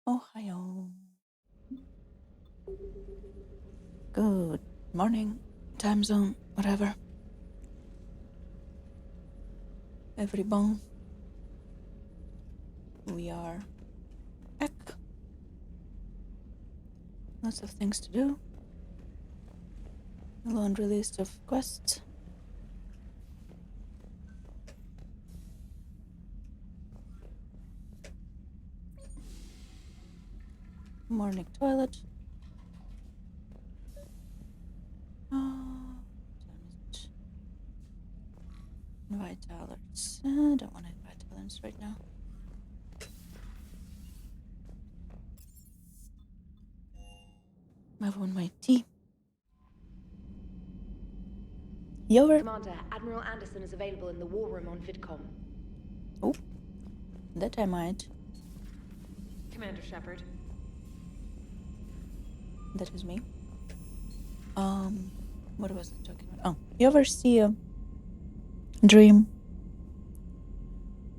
Ohio. Good morning, time zone, whatever. Everyone. We are back. Lots of things to do. A laundry list of quests. Morning toilet. Oh, damn it. Invite alerts. I don't want to invite alerts right now. I want my tea. Yover. Commander, Admiral Anderson is available in the war room on VidCom. Oh, that I might. Commander Shepard. That is me. What was I talking about? Oh, you ever see a dream?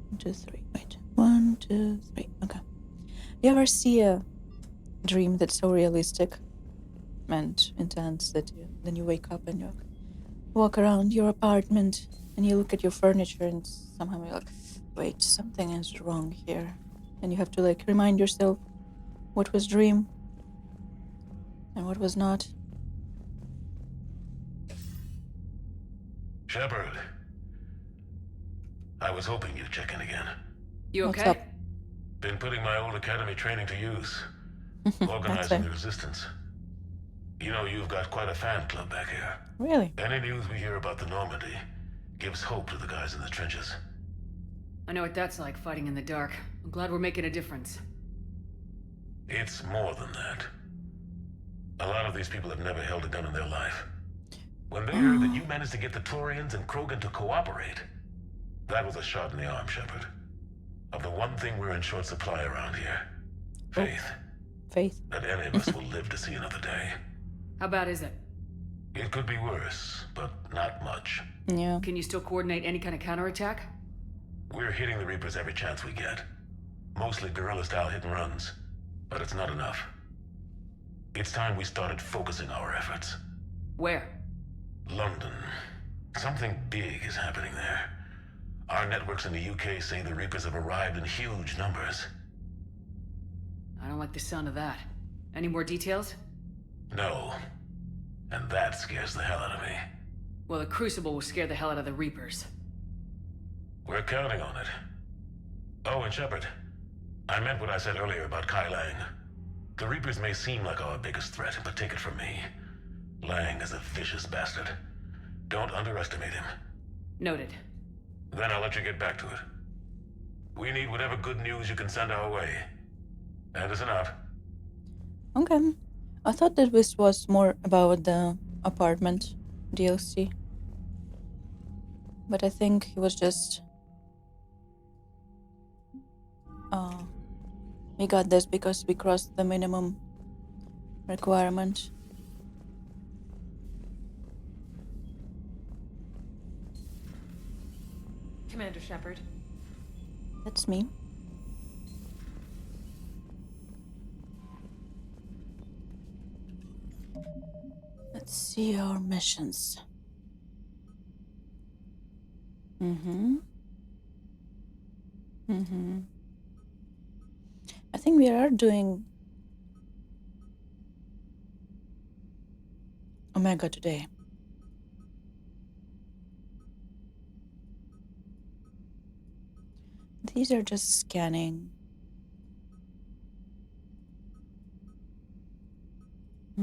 1, 2, 3. Wait. 1, 2, 3. Okay. You ever see a dream that's so realistic and intense that then you wake up and you walk around your apartment and you look at your furniture and somehow you're like, wait, something is wrong here. And you have to like remind yourself what was dream and what was not. Shepard. I was hoping you'd check in again. You What's okay? up? Been putting my old academy training to use. That's Organizing the fine. resistance. You know, you've got quite a fan club back here. Really? Any news we hear about the Normandy gives hope to the guys in the trenches. I know what that's like, fighting in the dark. I'm glad we're making a difference. It's more than that. A lot of these people have never held a gun in their life. When they heard that you managed to get the Turians and Krogan to cooperate, that was a shot in the arm, Shepard. Of the one thing we're in short supply around here. Faith. Faith. That any of us will live to see another day. How bad is it? It could be worse, but not much. Yeah. Can you still coordinate any kind of counterattack? We're hitting the Reapers every chance we get. Mostly guerrilla-style hit-and-runs, but it's not enough. It's time we started focusing our efforts. Where? London. Something big is happening there. Our networks in the UK say the Reapers have arrived in huge numbers. I don't like the sound of that. Any more details? No. And that scares the hell out of me. Well, the Crucible will scare the hell out of the Reapers. We're counting on it. Oh, and Shepard, I meant what I said earlier about Kai Lang. The Reapers may seem like our biggest threat, but take it from me. Lang is a vicious bastard. Don't underestimate him. Noted. Then I'll let you get back to it. We need whatever good news you can send our way. And it's enough. Okay. I thought that this was more about the apartment DLC. But I think he was just... we got this because we crossed the minimum requirement. Commander Shepard. That's me. Let's see our missions. I think we are doing Omega today. These are just scanning. I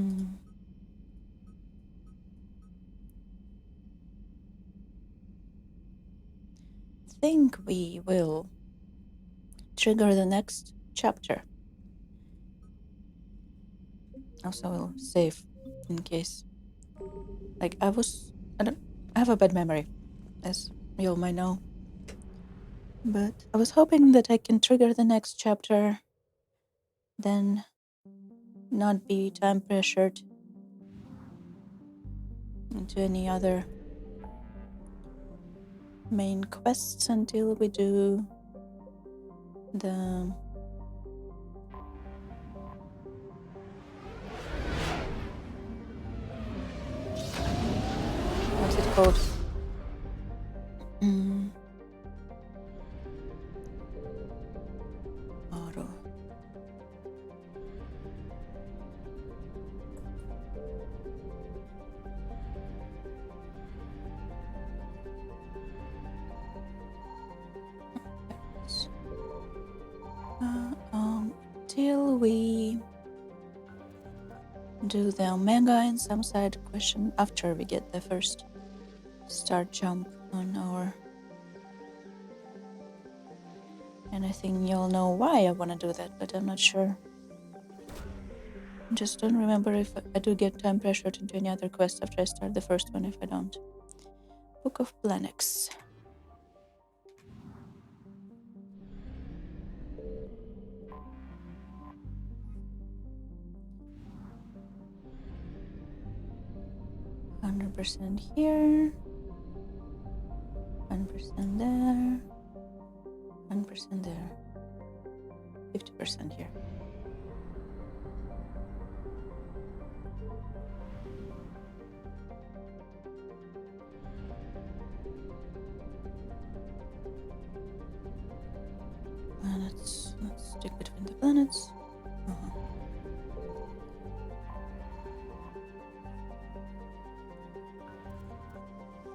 think we will trigger the next chapter. Also, we'll save in case. Like, I have a bad memory, as you all might know. But I was hoping that I can trigger the next chapter, then not be time pressured into any other main quests until we do the called? Auto. Till we do the omega and some side question after we get the first start jump on our, and I think you'll know why I want to do that, but I'm not sure. Just don't remember if I do get time pressured into any other quest after I start the first one. If I don't. Book of Planets. %100 here, 100% there, 100% there, 50% here. Let's stick between the planets.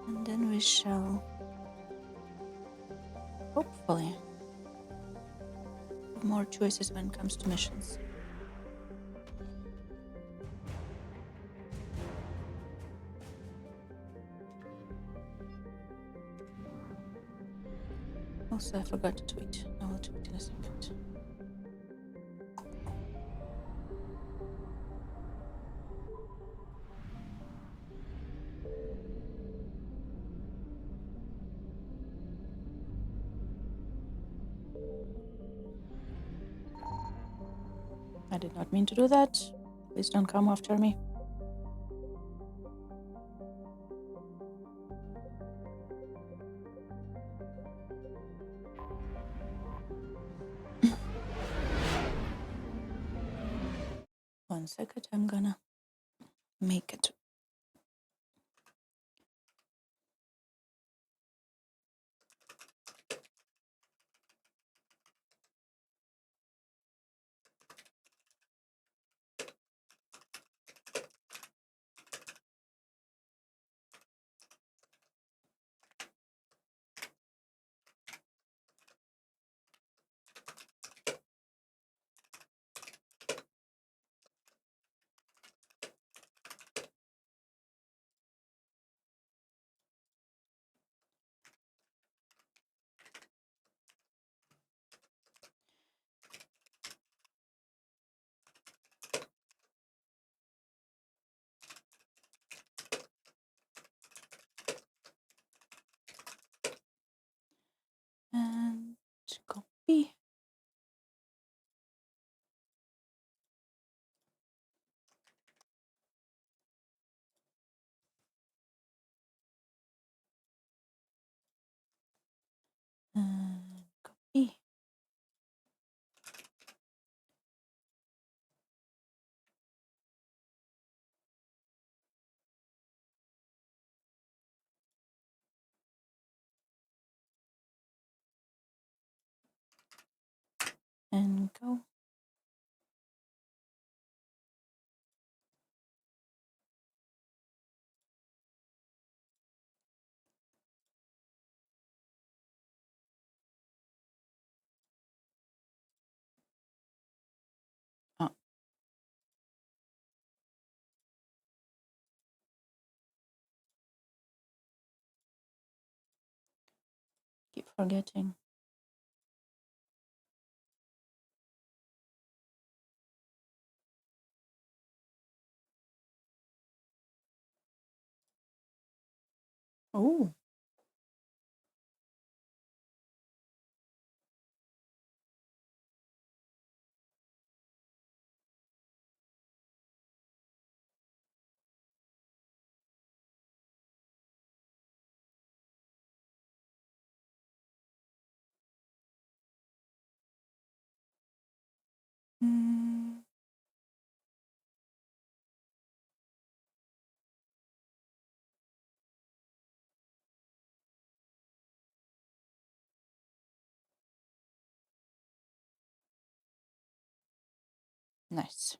And then we shall hopefully have more choices when it comes to missions. Also, I forgot to tweet. I will tweet in a second. I did not mean to do that. Please don't come after me. One second, I'm gonna make it. And copy. And copy. And go. Oh. Keep forgetting. Oh. Nice.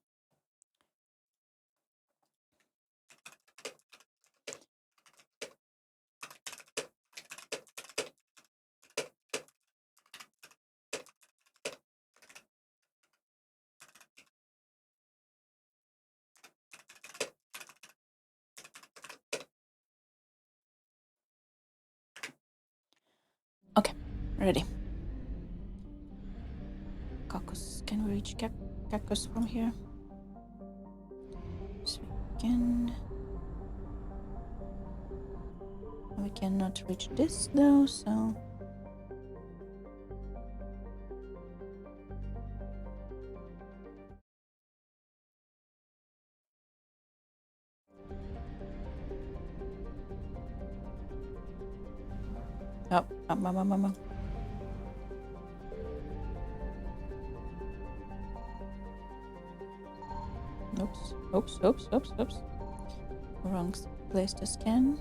Okay, ready. Cactus. Can we reach cactus from here? Yes, we can. We cannot reach this though, so. Oh, mama. Oops. Wrong place to scan.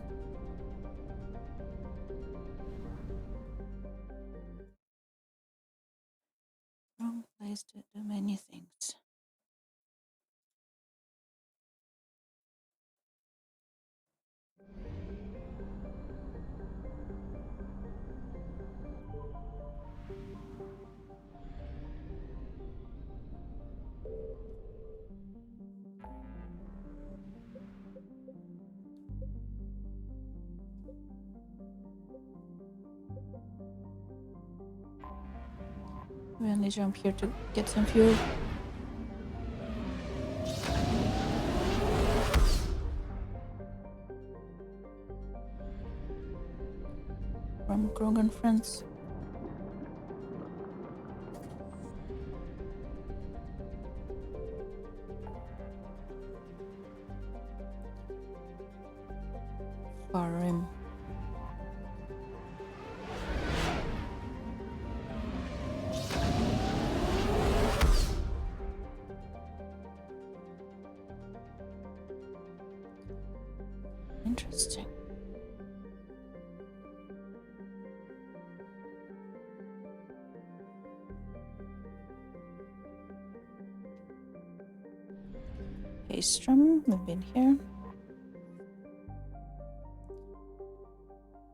Wrong place to do many things. We only jump here to get some fuel. From Krogan friends. Far rim. Interesting. Haystrom, we've been here.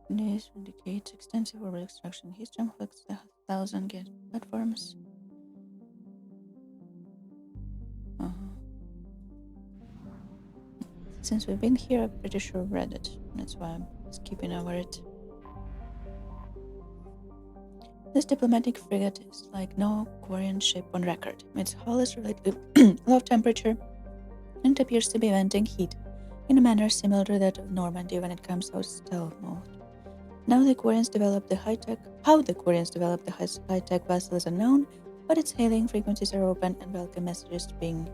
This indicates extensive orbital extraction. Haystrom collects 1,000 gas platforms. Since we've been here, I'm pretty sure I've read it. That's why I'm skipping over it. This diplomatic frigate is like no Quarian ship on record. Its hull is relatively low temperature and appears to be venting heat in a manner similar to that of Normandy when it comes out stealth mode. How the Quarians developed the high-tech vessel is unknown, but its hailing frequencies are open and welcome messages being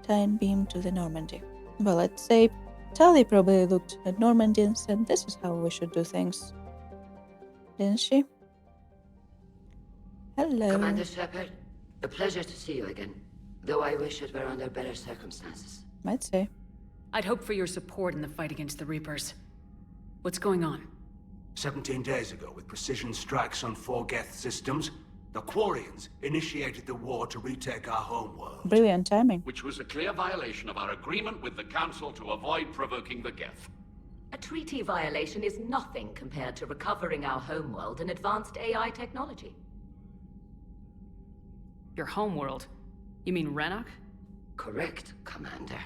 time-beamed to the Normandy. Well, I'd say Tali probably looked at Normandy and said, this is how we should do things. Didn't she? Hello. Commander Shepard, a pleasure to see you again, though I wish it were under better circumstances. Might say. I'd hope for your support in the fight against the Reapers. What's going on? 17 days ago, with precision strikes on 4 Geth systems, the Quarians initiated the war to retake our homeworld. Brilliant timing. Which was a clear violation of our agreement with the Council to avoid provoking the Geth. A treaty violation is nothing compared to recovering our homeworld and advanced AI technology. Your homeworld? You mean Rannoch? Correct, Commander.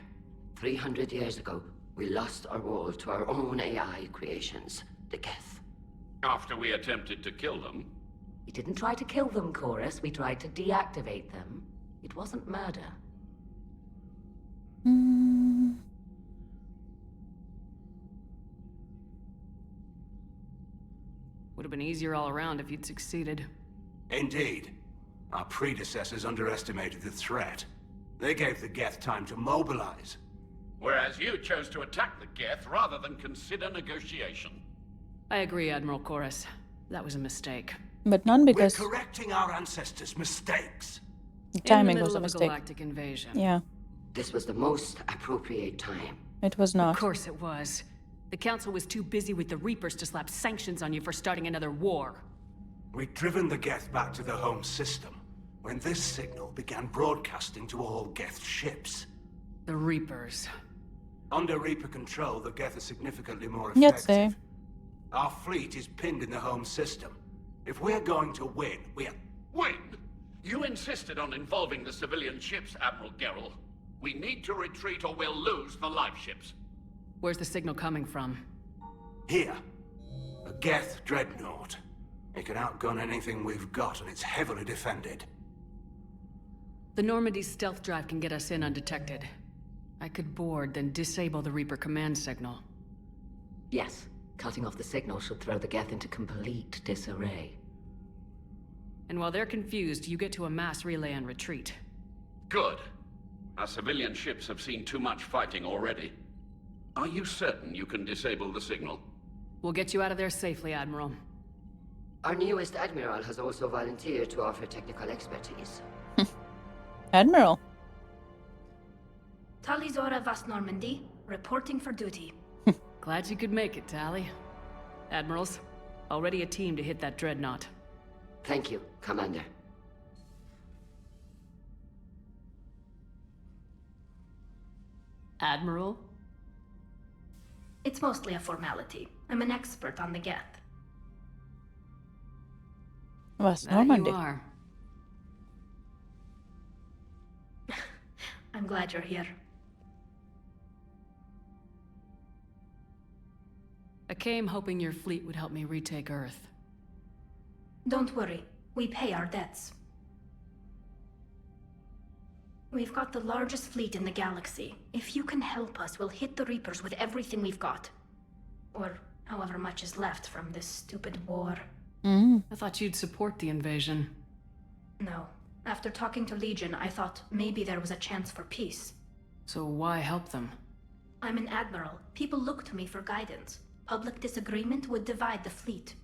300 years ago, we lost our world to our own AI creations, the Geth. After we attempted to kill them. We didn't try to kill them, Chorus. We tried to deactivate them. It wasn't murder. Would have been easier all around if you'd succeeded. Indeed. Our predecessors underestimated the threat. They gave the Geth time to mobilize. Whereas you chose to attack the Geth rather than consider negotiation. I agree, Admiral Chorus. That was a mistake. But none because We're correcting our ancestors' mistakes. the timing in the was middle a of mistake. galactic invasion. Yeah, This was the most appropriate time. it was Of not. course it was. The Council was too busy with the Reapers to slap sanctions on you for starting another war. We'd driven the Geth back to the home system. when this signal began broadcasting to all Geth ships. The Reapers. Under Reaper control, the Geth are significantly more Нет, effective. Our fleet is pinned in the home system. If we're going to win, we're... Win? You insisted on involving the civilian ships, Admiral Gerrel. We need to retreat or we'll lose the live ships. Where's the signal coming from? Here. A Geth dreadnought. It can outgun anything we've got, and it's heavily defended. The Normandy's stealth drive can get us in undetected. I could board, then disable the Reaper command signal. Yes, cutting off the signal should throw the Geth into complete disarray. And while they're confused, you get to a mass relay and retreat. Good. Our civilian ships have seen too much fighting already. Are you certain you can disable the signal? We'll get you out of there safely, Admiral. Our newest Admiral has also volunteered to offer technical expertise. Admiral. Tali Zora Vas Normandy, reporting for duty. Glad you could make it, Tali. Admirals, already a team to hit that dreadnought. Thank you, Commander. Admiral? It's mostly a formality. I'm an expert on the Geth. Vas That Normandy. you are. I'm glad you're here. I came hoping your fleet would help me retake Earth. Don't worry. We pay our debts. We've got the largest fleet in the galaxy. If you can help us, we'll hit the Reapers with everything we've got. Or however much is left from this stupid war. Mm. I thought you'd support the invasion. No. After talking to Legion, I thought maybe there was a chance for peace. So why help them? I'm an admiral. People look to me for guidance. Public disagreement would divide the fleet.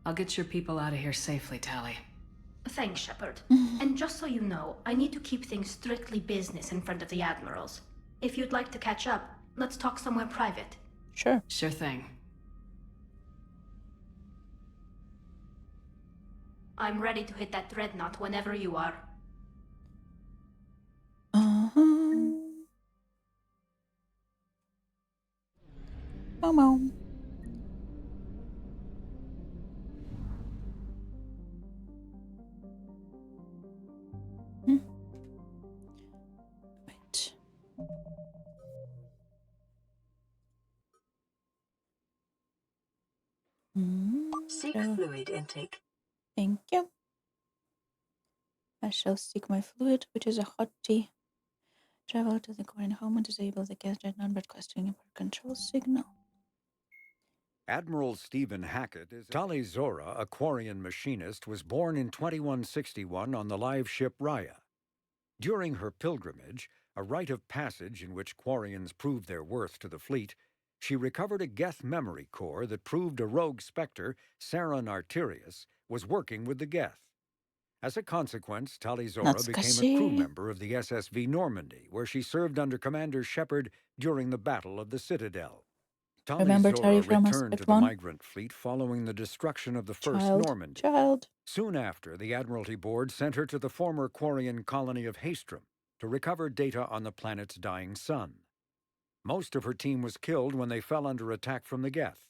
I'll get your people out of here safely, Tali. Thanks, Shepard. And just so you know, I need to keep things strictly business in front of the admirals. If you'd like to catch up, let's talk somewhere private. Sure. Sure thing. I'm ready to hit that dreadnought whenever you are. Momo. Right. Seek So, fluid intake. thank you. I shall seek my fluid, which is a hot tea. Travel to the Korean home and disable the gas dreadnought by requesting a control signal. Admiral Stephen Hackett is Tali Zora, a Quarian machinist, was born in 2161 on the live ship Raya. During her pilgrimage, a rite of passage in which Quarians proved their worth to the fleet, she recovered a Geth memory core that proved a rogue spectre, Saran Arterius, was working with the Geth. As a consequence, Tali Zora became a crew member of the SSV Normandy, where she served under Commander Shepard during the Battle of the Citadel. Tali Remember Zora Tali from returned to Aspect the 1? migrant fleet following the destruction of the First Normandy. Soon after, the Admiralty Board sent her to the former Quarian colony of Haestrom to recover data on the planet's dying sun. Most of her team was killed when they fell under attack from the Geth.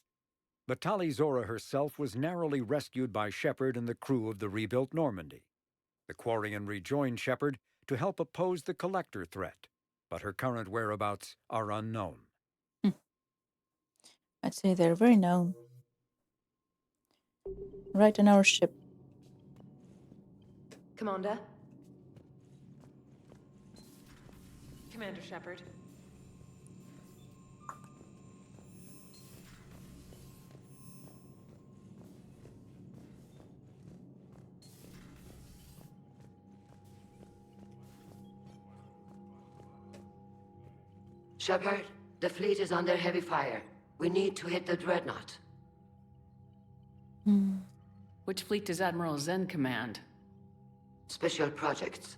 But Tali Zora herself was narrowly rescued by Shepard and the crew of the rebuilt Normandy. The Quarian rejoined Shepard to help oppose the Collector threat, but her current whereabouts are unknown. I'd say they're very known. Right on our ship. Commander? Commander Shepard. Shepard, the fleet is under heavy fire. We need to hit the dreadnought. Which fleet does Admiral Zen command? Special projects.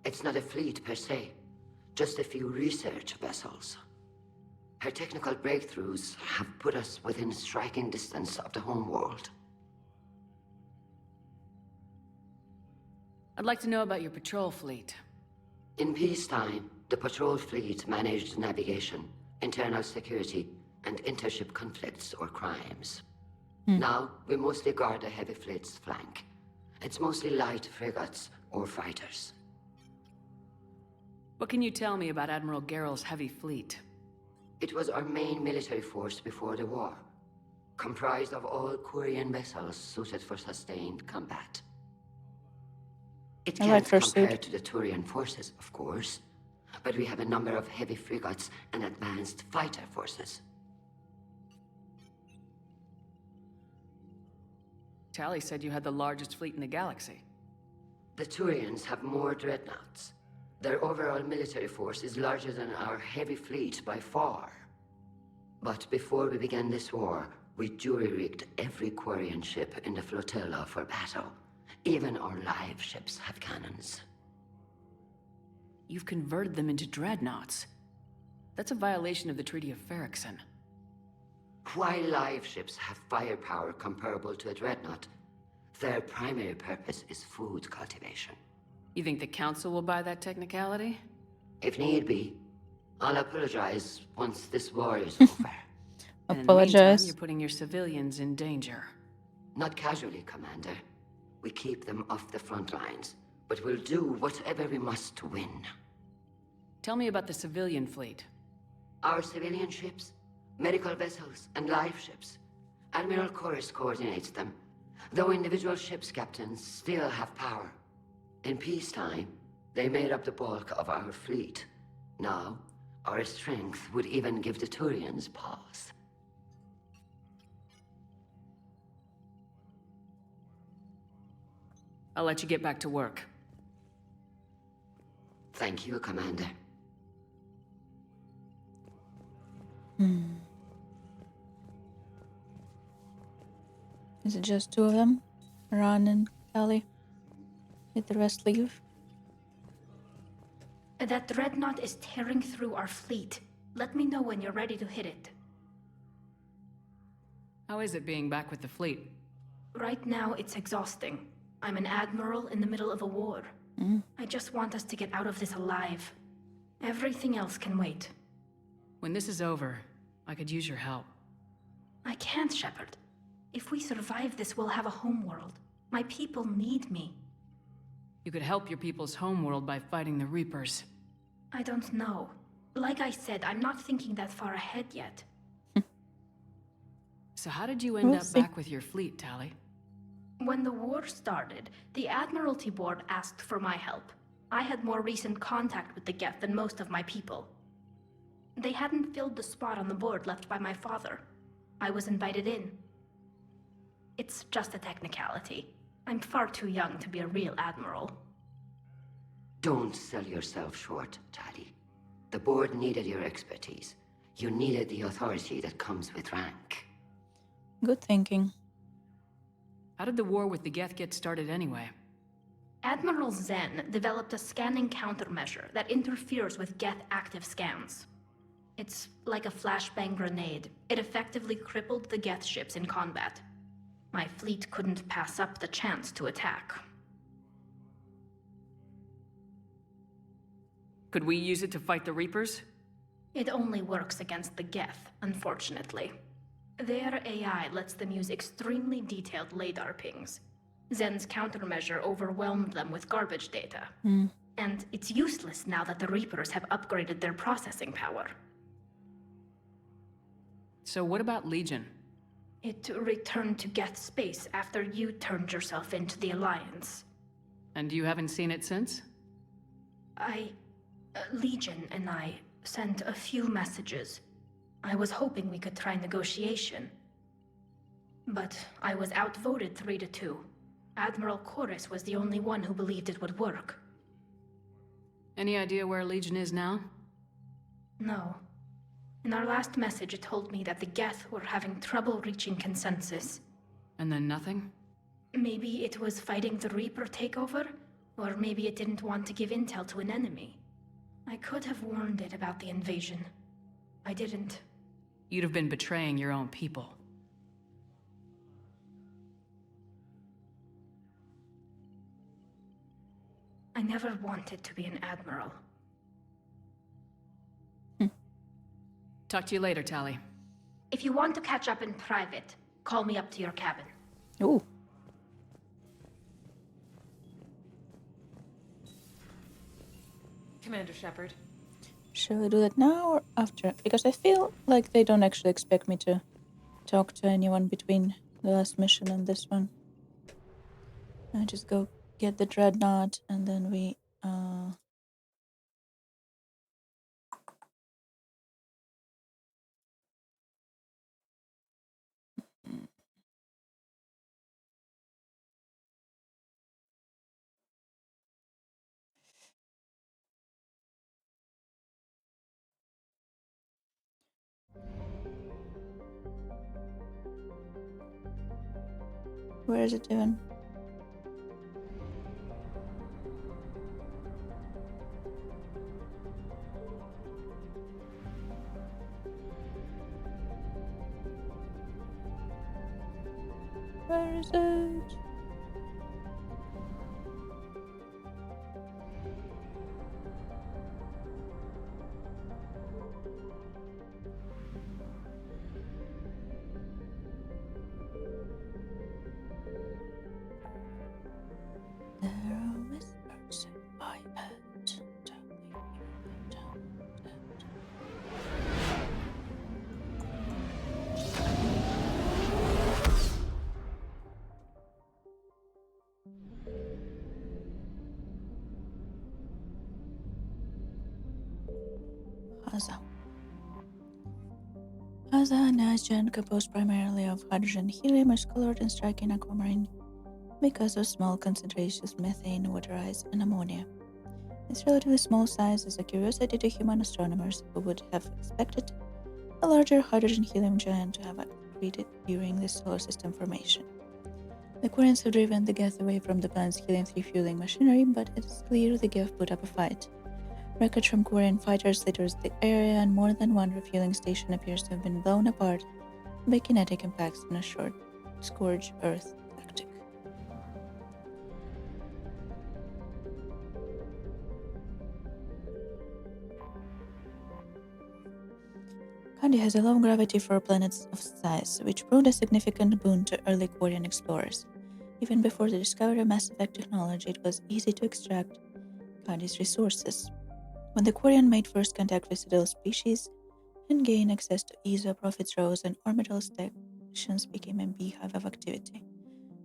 It's not a fleet per se, just a few research vessels. Her technical breakthroughs have put us within striking distance of the home world. I'd like to know about your patrol fleet. In peacetime, the patrol fleet managed navigation, internal security, and intership conflicts or crimes. Now, we mostly guard the heavy fleet's flank. It's mostly light frigates or fighters. What can you tell me about Admiral Geral's heavy fleet? It was our main military force before the war, comprised of all Korean vessels suited for sustained combat. It I like can't her compare suit. to the Turian forces, of course, but we have a number of heavy frigates and advanced fighter forces. Tally said you had the largest fleet in the galaxy. The Turians have more dreadnoughts. Their overall military force is larger than our heavy fleet by far. But before we began this war, we jury-rigged every Quarian ship in the flotilla for battle. Even our live ships have cannons. You've converted them into dreadnoughts. That's a violation of the Treaty of Ferrixon. While live ships have firepower comparable to a dreadnought, their primary purpose is food cultivation. You think the Council will buy that technicality? If need be, I'll apologize once this war is over. And in the meantime, Apologize. you're putting your civilians in danger. Not casually, Commander. We keep them off the front lines, but we'll do whatever we must to win. Tell me about the civilian fleet. Our civilian ships, medical vessels, and live ships. Admiral Chorus coordinates them, though individual ships' captains still have power. In peacetime, they made up the bulk of our fleet. Now, our strength would even give the Turians pause. I'll let you get back to work. Thank you, Commander. Is it just two of them? Ron and Callie? Did the rest leave? That dreadnought is tearing through our fleet. Let me know when you're ready to hit it. How is it being back with the fleet? Right now, it's exhausting. I'm an admiral in the middle of a war. I just want us to get out of this alive. Everything else can wait. When this is over, I could use your help. I can't, Shepard. If we survive this, we'll have a homeworld. My people need me. You could help your people's homeworld by fighting the Reapers. I don't know. Like I said, I'm not thinking that far ahead yet. So how did you end We'll up see. back with your fleet, Tally? When the war started, the Admiralty Board asked for my help. I had more recent contact with the Geth than most of my people. They hadn't filled the spot on the board left by my father. I was invited in. It's just a technicality. I'm far too young to be a real admiral. Don't sell yourself short, Tally. The board needed your expertise. You needed the authority that comes with rank. Good thinking. How did the war with the Geth get started anyway? Admiral Zen developed a scanning countermeasure that interferes with Geth active scans. It's like a flashbang grenade. It effectively crippled the Geth ships in combat. My fleet couldn't pass up the chance to attack. Could we use it to fight the Reapers? It only works against the Geth, unfortunately. Their AI lets them use extremely detailed LADAR pings. Zen's countermeasure overwhelmed them with garbage data. And it's useless now that the Reapers have upgraded their processing power. So what about Legion? It returned to Geth space after you turned yourself into the Alliance. And you haven't seen it since? Legion and I sent a few messages. I was hoping we could try negotiation. But I was outvoted 3-2. Admiral Chorus was the only one who believed it would work. Any idea where Legion is now? No. In our last message, it told me that the Geth were having trouble reaching consensus. And then nothing? Maybe it was fighting the Reaper takeover, or maybe it didn't want to give intel to an enemy. I could have warned it about the invasion. I didn't. You'd have been betraying your own people. I never wanted to be an admiral. Talk to you later, Tally. If you want to catch up in private, call me up to your cabin. Ooh. Commander Shepard. Shall we do that now or after? Because I feel like they don't actually expect me to talk to anyone between the last mission and this one. I just go get the dreadnought and then we where is it even? Where is it? There are whispers in my head, telling me that I'm dead. Haza, a nitrogen composed primarily of hydrogen helium, is colored and striking aquamarine because of small concentrations of methane, water ice, and ammonia. Its relatively small size is a curiosity to human astronomers who would have expected a larger hydrogen helium giant to have accreted during the solar system formation. The Quarians have driven the Geth away from the planet's helium-3 fueling machinery, but it is clear the Geth put up a fight. Wreckage from Quarian fighters litters the area, and more than one refueling station appears to have been blown apart by kinetic impacts in a short scourge Earth tactic. Kandi has a low gravity for planets of size, which proved a significant boon to early Quarian explorers. Even before the discovery of Mass Effect technology, it was easy to extract Kandi's resources. When the Quarian made first contact with Citadel species and gained access to ESA, profits rose and orbital stations became a beehive of activity.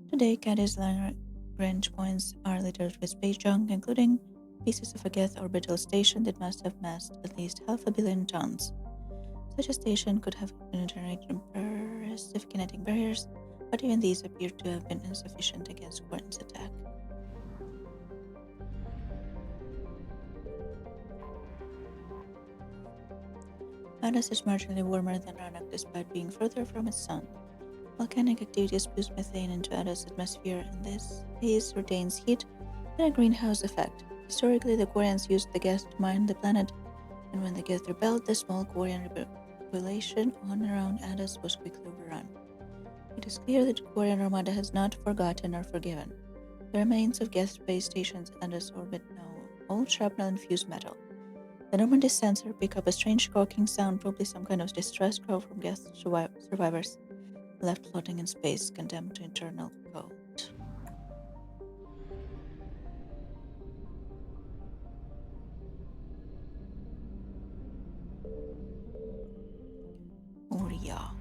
Today, Kandi's Lagrange points are littered with space junk, including pieces of a Geth orbital station that must have massed at least 500 million tons. Such a station could have penetrated impressive kinetic barriers, but even these appear to have been insufficient against Quarian's attack. Adas is marginally warmer than Rannoch despite being further from its sun. Volcanic activity spews methane into Adas' atmosphere, and this haze retains heat and a greenhouse effect. Historically, the Quarians used the Geth to mine the planet, and when the Geth rebelled, the small Quarian population on and around Adas was quickly overrun. It is clear that the Quarian Armada has not forgotten or forgiven. The remains of Geth space stations in Adas orbit now old shrapnel-infused metal. The Normandy sensor pick up a strange croaking sound, probably some kind of distress cry from Geth survivors left floating in space, condemned to eternal cold. Uria.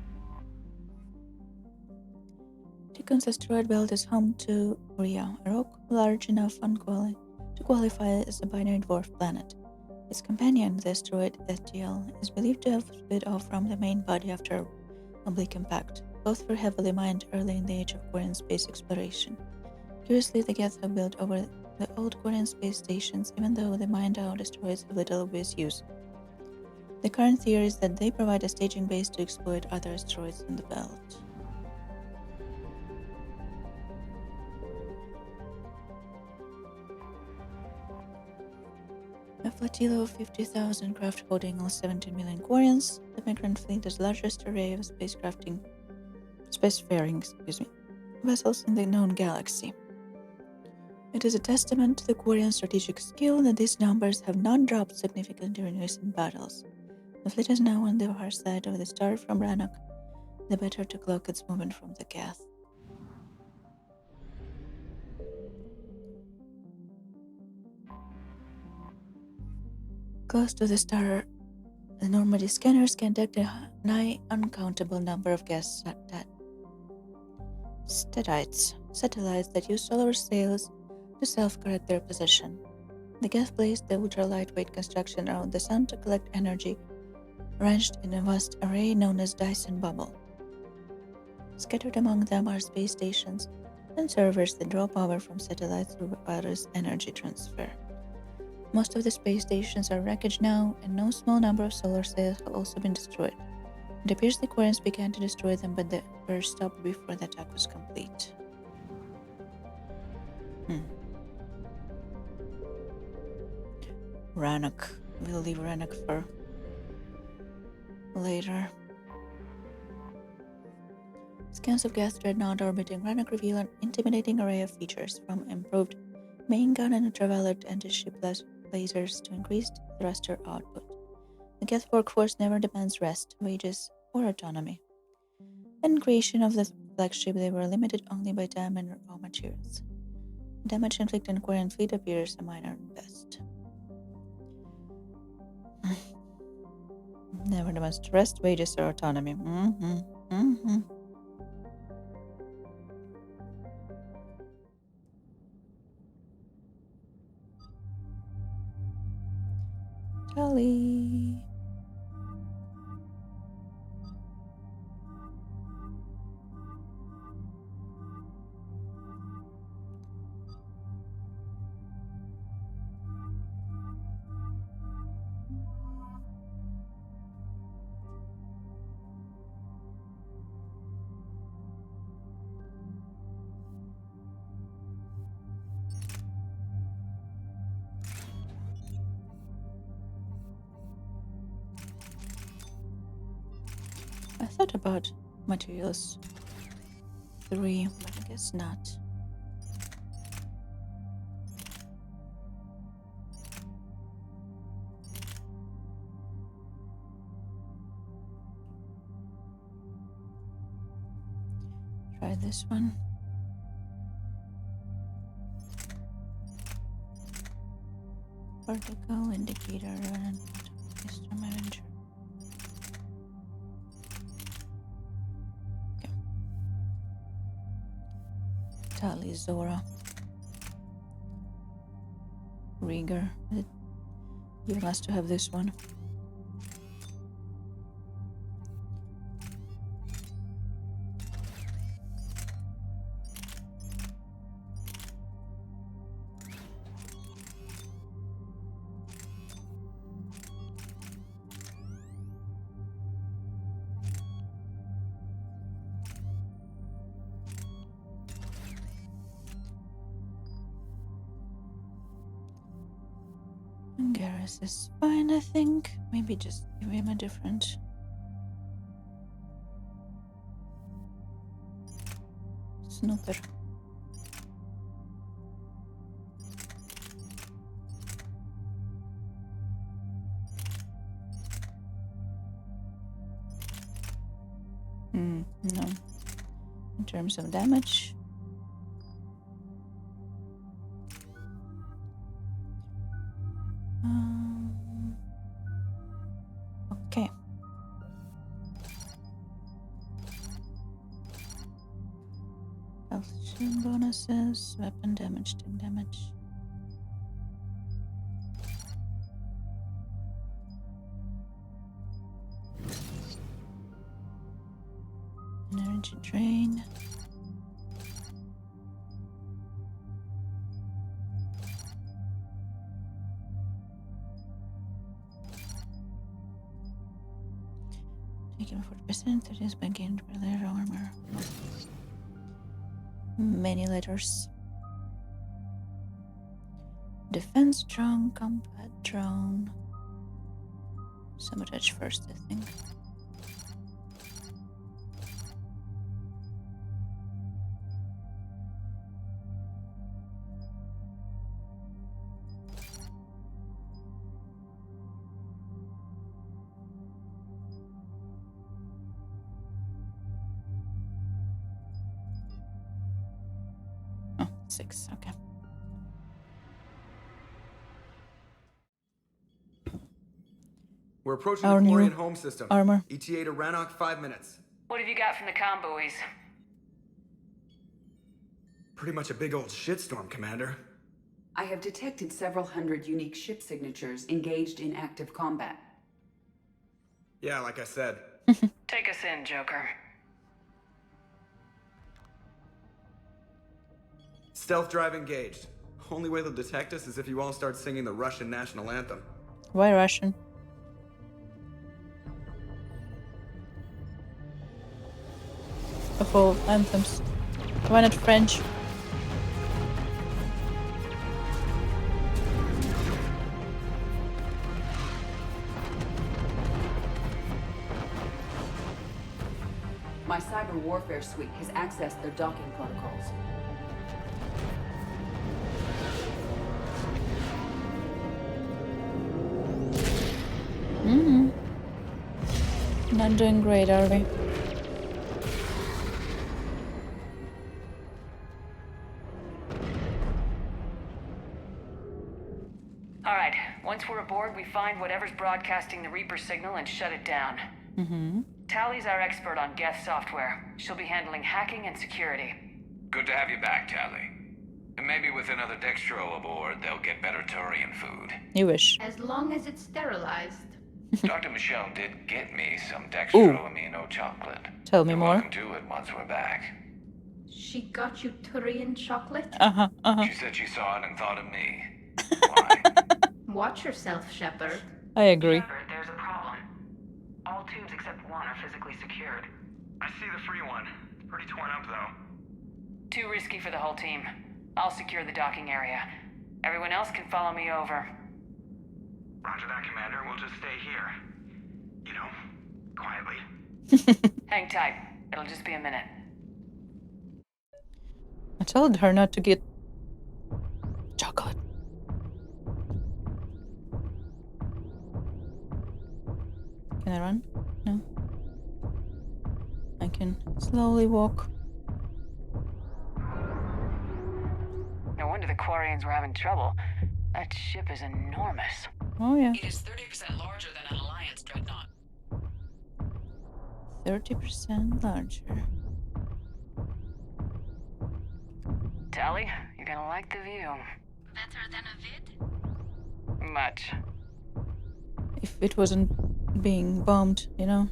Tikhon's asteroid belt is home to Uria, a rock large enough to qualify as a binary dwarf planet. Its companion, the asteroid Ethiel, is believed to have split off from the main body after an oblique impact. Both were heavily mined early in the age of Quarian space exploration. Curiously, the Geth have built over the old Quarian space stations, even though the mined-out asteroids have little obvious use. The current theory is that they provide a staging base to exploit other asteroids in the belt. A flotilla of 50,000 craft holding all 17 million Quarians, the migrant fleet is the largest array of spacefaring vessels in the known galaxy. It is a testament to the Korean strategic skill that these numbers have not dropped significantly in recent battles. The fleet is now on the far side of the star from Rannoch, the better to cloak its movement from the Geth. Close to the star, the Normandy scanners can detect a nigh uncountable number of Geth satellites that use solar sails to self-correct their position. The Geth placed the ultra-lightweight construction around the sun to collect energy, arranged in a vast array known as Dyson Bubble. Scattered among them are space stations and servers that draw power from satellites through wireless energy transfer. Most of the space stations are wreckage now, and no small number of solar sails have also been destroyed. It appears the Koreans began to destroy them, but they were stopped before the attack was complete. Rannoch. We'll leave Rannoch for later. Scans of Geth dreadnought orbiting Rannoch reveal an intimidating array of features, from improved main gun and ultraviolet anti-ship lasers to increased thruster output. The Geth workforce never demands rest, wages, or autonomy. In creation of the flagship, they were limited only by time and raw materials. Damage inflicted on Korean fleet appears a minor at best. Never demands rest, wages, or autonomy. Tally. I thought about materials 3, but I guess not. Try this one. Particle indicator and system manager. Okay. Tali Zora. Rieger. You must have this one. Garrus is fine, I think. Maybe just give him a different snooper. No. In terms of damage. Okay. Health shield bonuses, weapon damage, tank damage. Energy drain. Taken 40%, that is by gained by layer armor. Many letters. Defense drone, combat drone. Sabotage first, I think. 6. Okay. We're approaching Our the new Quarian home system. armor. ETA to Rannoch, 5 minutes. What have you got from the comm buoys? Pretty much a big old shitstorm, Commander. I have detected several hundred unique ship signatures engaged in active combat. Yeah, like I said. Take us in, Joker. Stealth drive engaged. Only way they'll detect us is if you all start singing the Russian national anthem. Why Russian? Of all anthems. Why not French? My cyber warfare suite has accessed their docking protocols. Not doing great, are we? Alright, once we're aboard, we find whatever's broadcasting the Reaper signal and shut it down. Tally's our expert on Geth software. She'll be handling hacking and security. Good to have you back, Tally. And maybe with another Dextro aboard, they'll get better Turian food. You wish. As long as it's sterilized. Dr. Michelle did get me some Dextro amino chocolate. Tell me You're more. welcome to it once we're back. She got you Turian chocolate? She said she saw it and thought of me. Watch yourself, Shepard. I agree. Shepard, there's a problem. All tubes except one are physically secured. I see the free one. It's pretty torn up, though. Too risky for the whole team. I'll secure the docking area. Everyone else can follow me over. Roger that, Commander. We'll just stay here. You know, quietly. Hang tight. It'll just be a minute. I told her not to get chocolate. Can I run? No. I can slowly walk. No wonder the Quarians were having trouble. That ship is enormous. Oh yeah. It is 30% larger than an Alliance dreadnought. 30% larger. Tally, you're gonna like the view. Better than a vid? Much. If it wasn't being bombed, you know?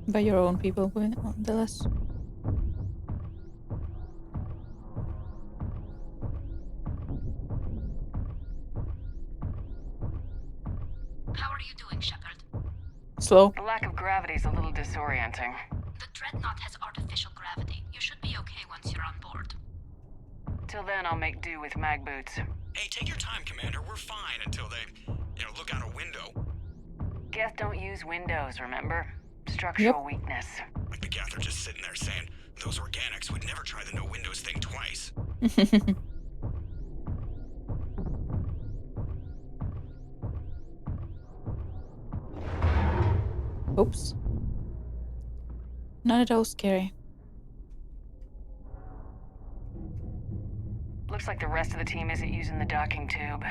By your own people, nonetheless. How are you doing, Shepard? Slow. The lack of gravity is a little disorienting. The dreadnought has artificial gravity. You should be okay once you're on board. Till then, I'll make do with mag boots. Hey, take your time, Commander. We're fine until they, look out a window. Geth don't use windows, remember? Structural weakness. Like the Geth are just sitting there saying, those organics would never try the no windows thing twice. Oops. Not at all scary. Looks like the rest of the team isn't using the docking tube.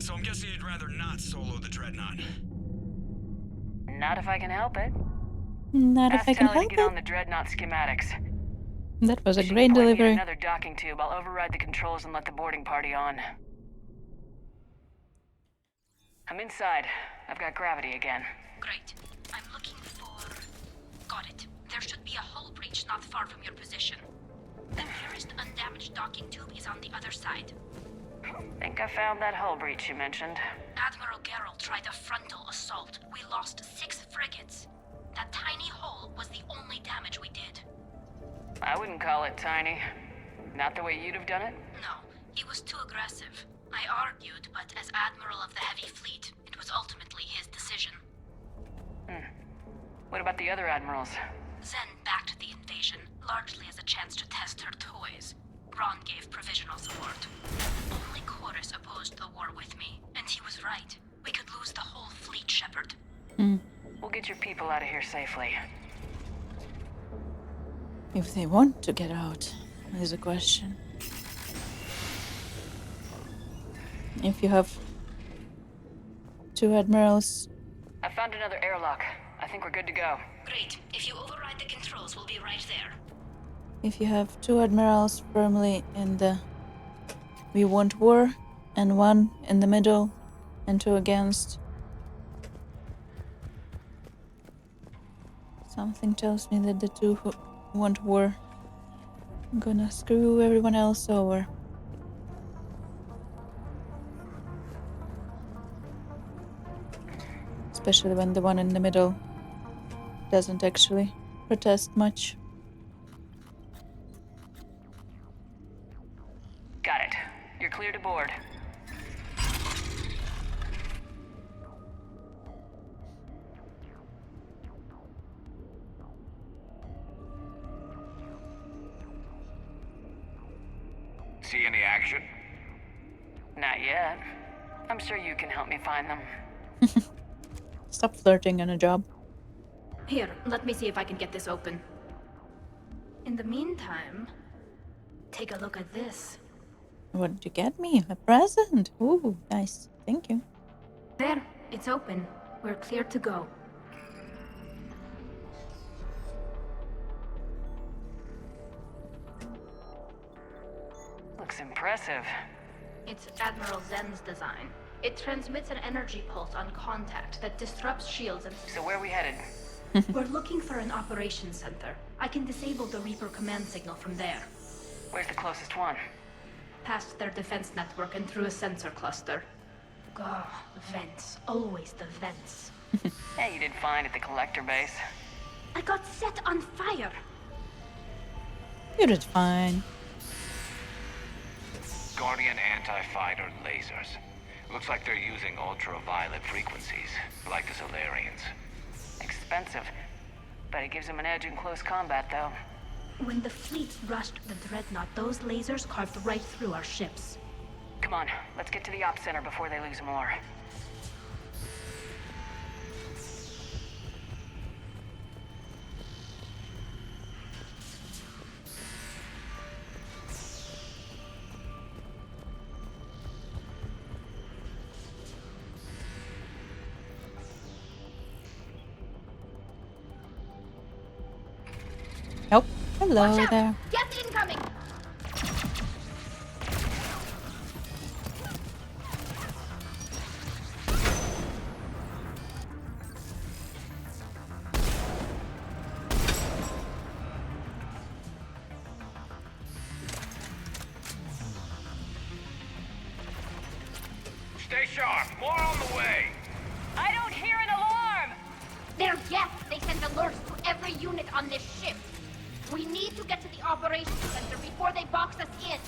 So I'm guessing you'd rather not solo the dreadnought. Not if I can help it. Not if I can Tally help to get on it. the dreadnought schematics. That was a If you great point me at delivery. another docking tube, I'll override the controls and let the boarding party on. I'm inside. I've got gravity again. Great. I'm looking for... Got it. There should be a hull breach not far from your position. The nearest undamaged docking tube is on the other side. Think I found that hull breach you mentioned. Admiral Geralt tried a frontal assault. We lost 6 frigates. That tiny hole was the only damage we did. I wouldn't call it tiny. Not the way you'd have done it? No, he was too aggressive. I argued, but as Admiral of the Heavy Fleet, it was ultimately his decision. What about the other admirals? Zen backed the invasion, largely as a chance to test her toys. Ron gave provisional support. Only Chorus opposed the war with me, and he was right. We could lose the whole fleet, Shepard. We'll get your people out of here safely. If they want to get out, is a question. If you have 2 admirals. I found another airlock. I think we're good to go. Great. If you override the controls, we'll be right there. If you have 2 admirals firmly in the we want war, and 1 in the middle, and 2 against. Something tells me that the 2 who want war are gonna screw everyone else over. Especially when the one in the middle doesn't actually protest much. Got it. You're clear to board. See any action? Not yet. I'm sure you can help me find them. Stop flirting on a job. Here, let me see if I can get this open. In the meantime, take a look at this. What did you get me? A present? Ooh, nice. Thank you. There, it's open. We're clear to go. Looks impressive. It's Admiral Zen's design. It transmits an energy pulse on contact that disrupts shields and... So where are we headed? We're looking for an operations center. I can disable the Reaper command signal from there. Where's the closest one? Past their defense network and through a sensor cluster. Oh, vents. Always the vents. Hey, you did fine at the collector base. I got set on fire. You did fine. Guardian anti-fighter lasers. Looks like they're using ultraviolet frequencies, like the Solarians. Expensive. But it gives them an edge in close combat, though. When the fleet rushed the Dreadnought, those lasers carved right through our ships. Come on, let's get to the op center before they lose more. Nope. Hello Watch out! there. Get incoming! Stay sharp. More on the way. I don't hear an alarm! They're Geth. They send alerts to every unit on this ship. We need to get to the operations center before they box us in.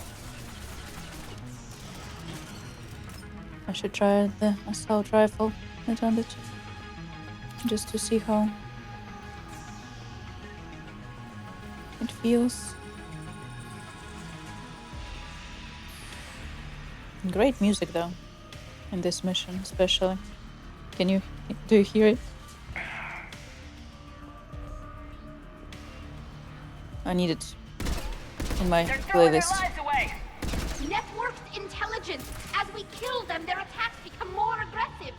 I should try the assault rifle on it. Just to see how it feels. Great music though, in this mission especially. Do you hear it? I need it in my playlist. Networked intelligence. As we kill them, their attacks become more aggressive.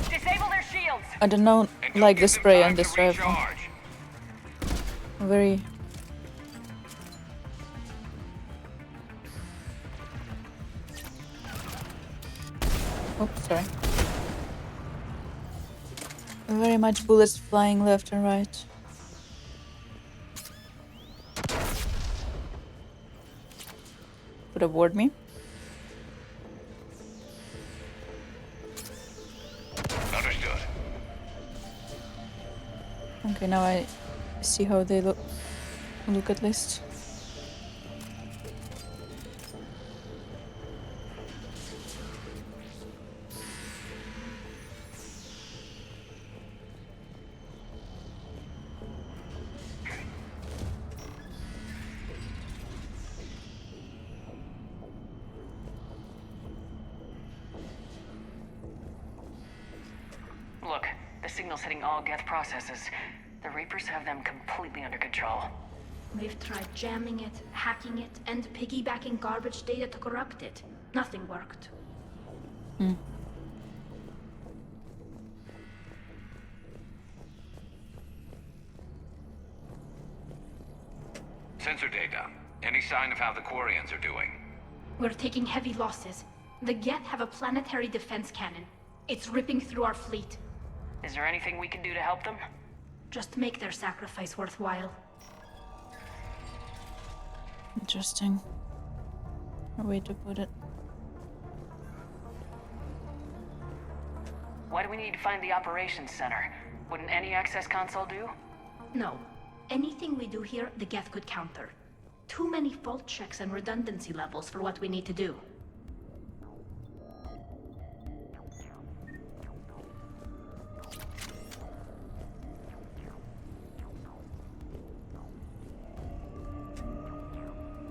Disable their shields. I don't know, like the spray on this rifle. Very. Oops, sorry. Very much bullets flying left and right. Could aboard me. Understood. Okay, now I see how they look at least. signals hitting all Geth processes. The Reapers have them completely under control. We've tried jamming it, hacking it, and piggybacking garbage data to corrupt it. Nothing worked. Sensor data. Any sign of how the Quarians are doing? We're taking heavy losses. The Geth have a planetary defense cannon. It's ripping through our fleet. Is there anything we can do to help them? Just make their sacrifice worthwhile. Interesting. A way to put it. Why do we need to find the operations center? Wouldn't any access console do? No. Anything we do here, the Geth could counter. Too many fault checks and redundancy levels for what we need to do.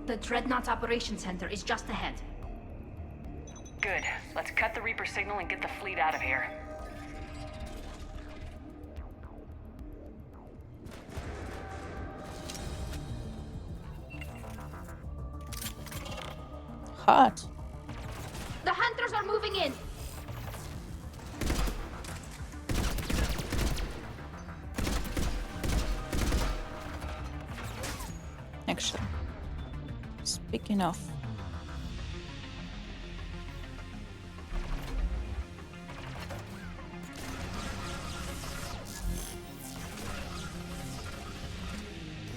The Dreadnought's Operations Center is just ahead. Good. Let's cut the Reaper signal and get the fleet out of here. Hot. The hunters are moving in! Actually, speaking of,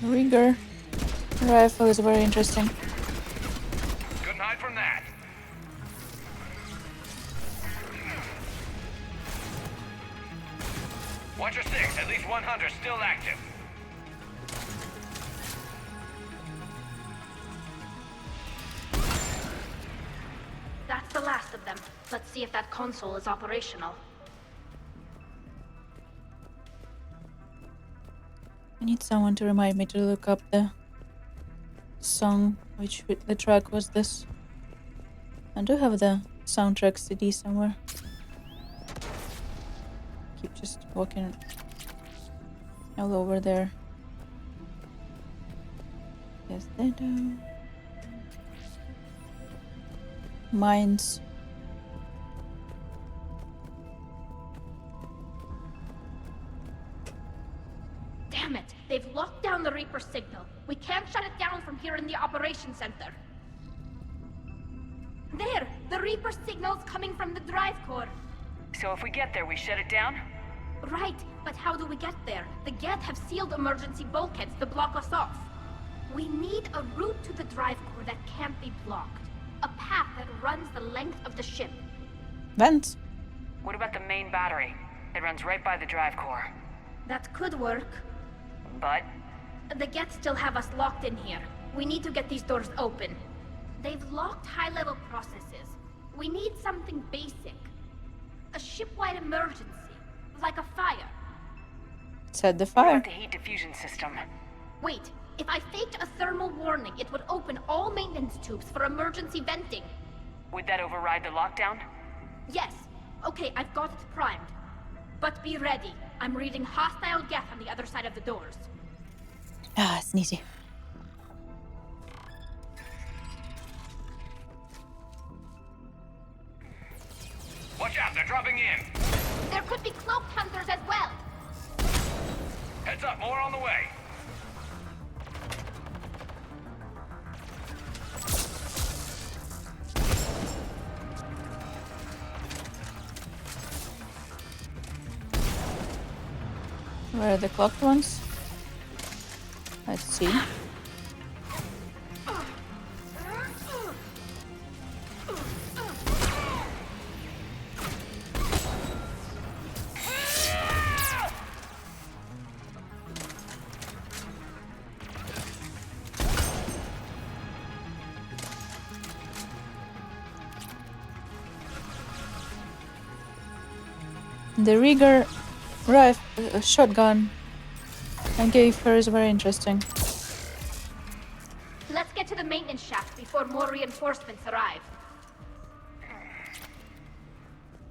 Rigger rifle is very interesting. Couldn't hide from that. Watch your six. At least one hunter still active. That's the last of them. Let's see if that console is operational. I need someone to remind me to look up the song, which the track was this. I do have the soundtrack CD somewhere. Keep just walking all over there. Yes, they do. Mines. Damn it! They've locked down the Reaper signal. We can't shut it down from here in the Operations Center. There! The Reaper signal's coming from the drive core. So if we get there, we shut it down? Right, but how do we get there? The Geth have sealed emergency bulkheads to block us off. We need a route to the drive core that can't be blocked. A path that runs the length of the ship. Vents. What about the main battery? It runs right by the drive core. That could work. But? The Geth still have us locked in here. We need to get these doors open. They've locked high-level processes. We need something basic. A ship-wide emergency. Like a fire. Set the What fire. about the heat diffusion system? Wait, if I faked a thermal warning, it would open all maintenance tubes for emergency venting. Would that override the lockdown? Yes. Okay, I've got it primed. But be ready. I'm reading hostile Geth on the other side of the doors. Ah, sneezy. Watch out, they're dropping in. There could be cloaked hunters as well. Heads up, more on the way. Where are the clocked ones? Let's see. The rigger rifle shotgun I gave her is very interesting. Let's get to the maintenance shaft before more reinforcements arrive.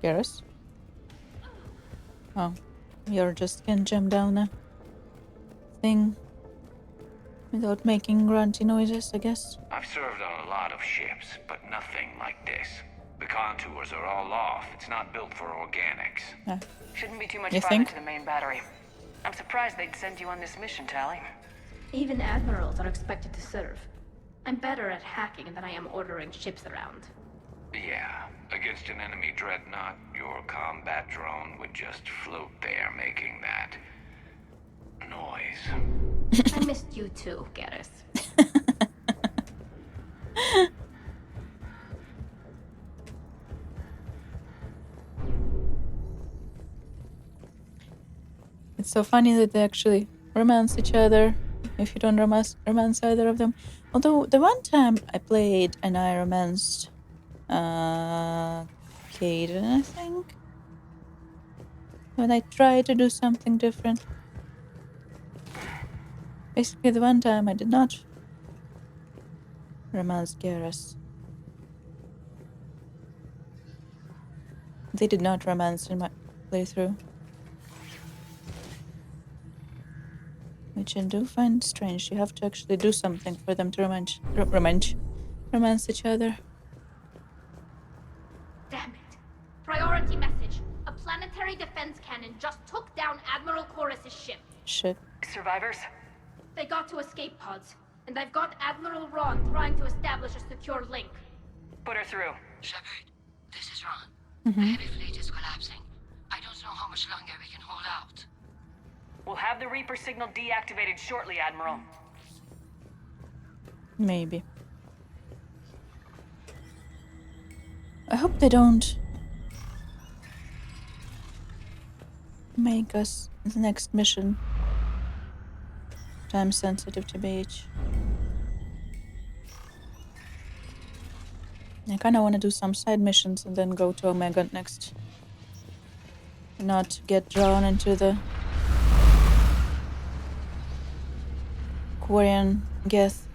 Garrus? Oh, You just can't jump down a thing without making grunty noises, I guess. I've served on a lot of ships, but nothing like this. The contours are all off. It's not built for organics. Shouldn't be too much You farther think? to the main battery. I'm surprised they'd send you on this mission, Tally. Even admirals are expected to serve. I'm better at hacking than I am ordering ships around. Yeah, against an enemy dreadnought, your combat drone would just float there making that noise. I missed you too, Garrus. It's so funny that they actually romance each other if you don't romance either of them. Although the one time I played and I romanced Caden, I think, when I tried to do something different. Basically, the one time I did not romance Garrus. They did not romance in my playthrough. Which I do find strange. You have to actually do something for them to romance each other. Damn it. Priority message. A planetary defense cannon just took down Admiral Chorus's ship. Shit. Survivors? They got to escape pods, and I've got Admiral Ron trying to establish a secure link. Put her through. Shepard, this is Ron. Mm-hmm. The heavy fleet is collapsing. I don't know how much longer we can hold out. We'll have the Reaper signal deactivated shortly, Admiral. Maybe. I hope they don't make us the next mission time sensitive to BH. I kinda wanna do some side missions and then go to Omega next. Not get drawn into the Korean Geth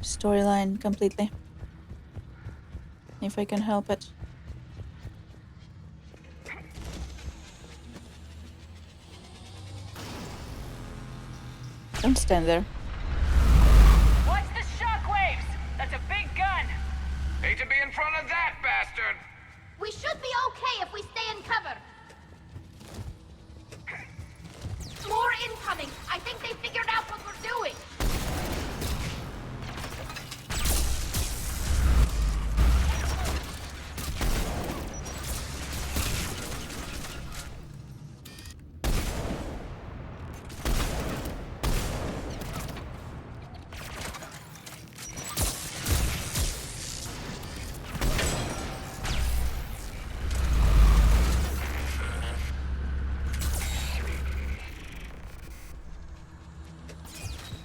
storyline completely. If I can help it. Don't stand there. Watch the shockwaves! That's a big gun! Hate to be in front of that bastard! We should be okay if we stay in cover. More incoming! I think they figured out what we're doing!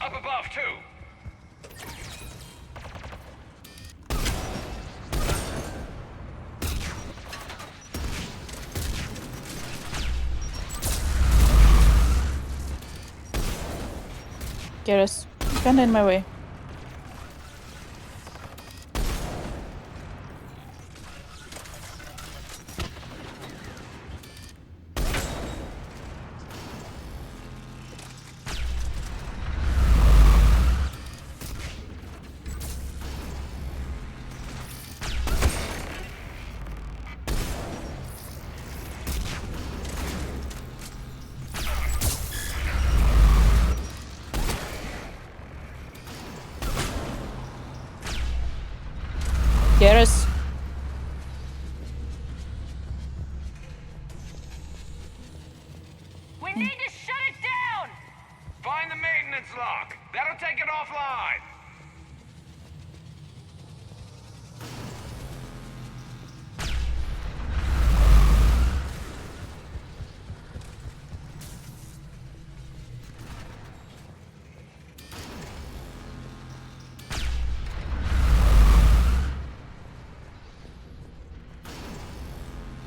Up above, too! Garrus, kinda in my way. Garrus. We need to shut it down! Find the maintenance lock. That'll take it offline.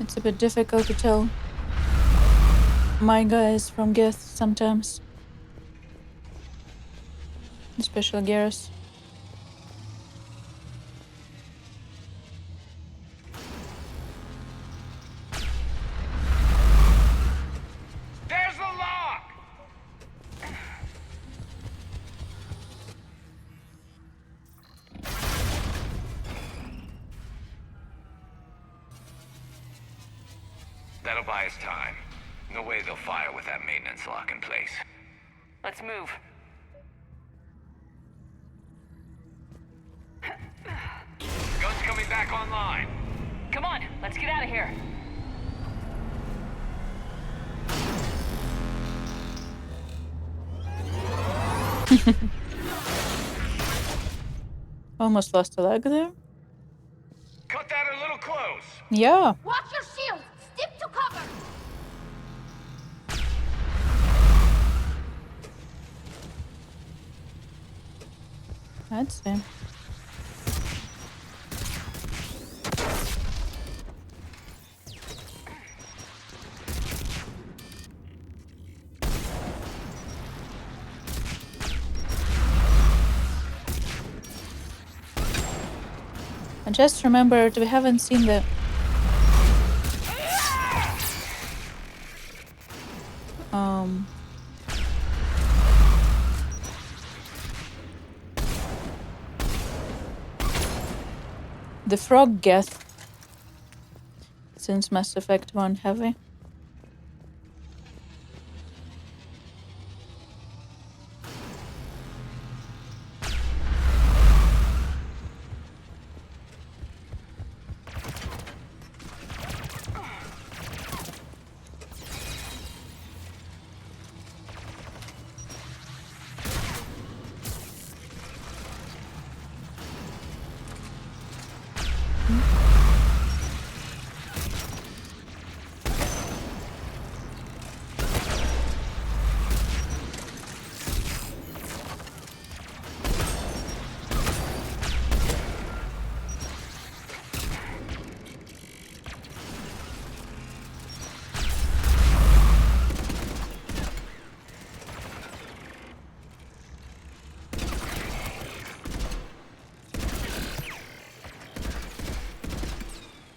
It's a bit difficult to tell my guys from Geth sometimes. Especially Garrus. There's That'll buy us time. No way they'll fire with that maintenance lock in place. Let's move. Gun's coming back online. Come on, let's get out of here. Almost lost a leg there. Cut that a little close. Yeah. Watch your shield! Stick to cover! I'd say. I just remembered we haven't seen the frog geth since Mass Effect 1 Heavy.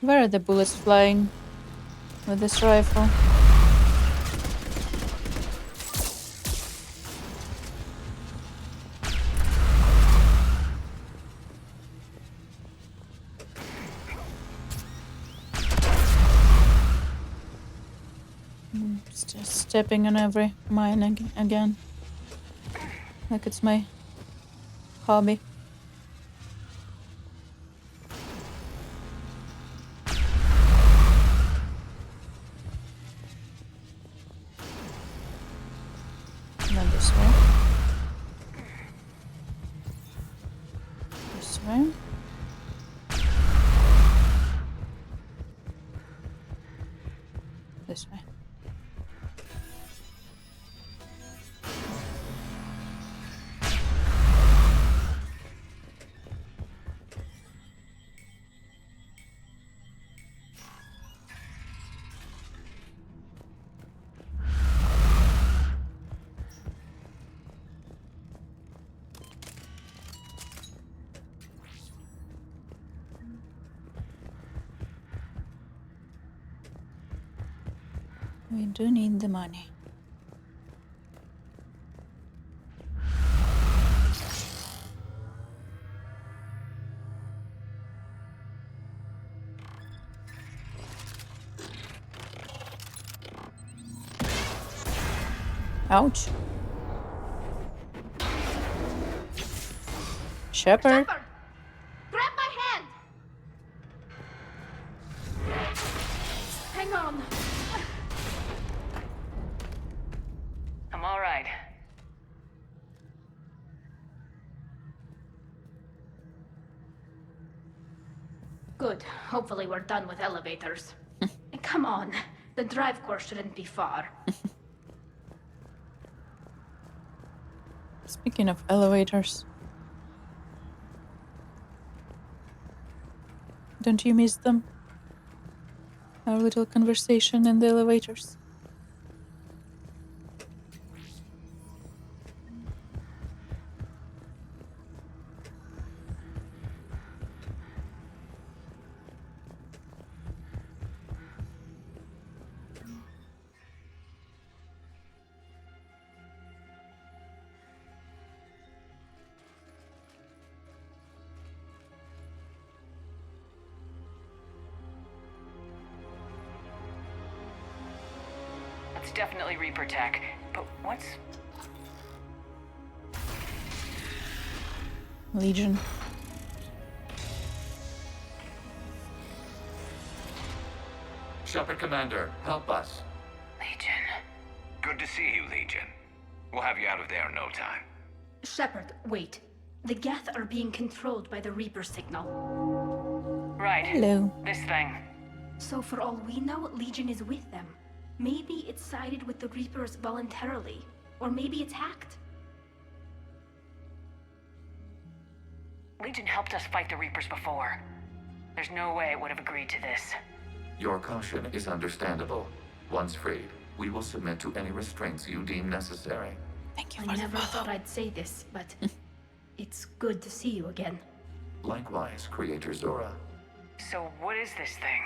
Where are the bullets flying with this rifle? Just stepping on every mine again. Like it's my hobby. Not this way. This way. This way. We do need the money. Ouch. Shepard. Grab my hand! Hang on. I'm all right. Good. Hopefully we're done with elevators. Come on. The drive course shouldn't be far. Speaking of elevators, don't you miss them? Our little conversation in the elevators. definitely Reaper tech, but what's... Legion. Shepard Commander, help us. Legion. Good to see you, Legion. We'll have you out of there in no time. Shepard, wait. The Geth are being controlled by the Reaper signal. Right. Hello. This thing. So for all we know, Legion is with them. Maybe it's sided with the Reapers voluntarily. Or maybe it's hacked. Legion helped us fight the Reapers before. There's no way it would have agreed to this. Your caution is understandable. Once freed, we will submit to any restraints you deem necessary. Thank you I never thought I'd say this, but it's good to see you again. Likewise, Creator Zora. So what is this thing?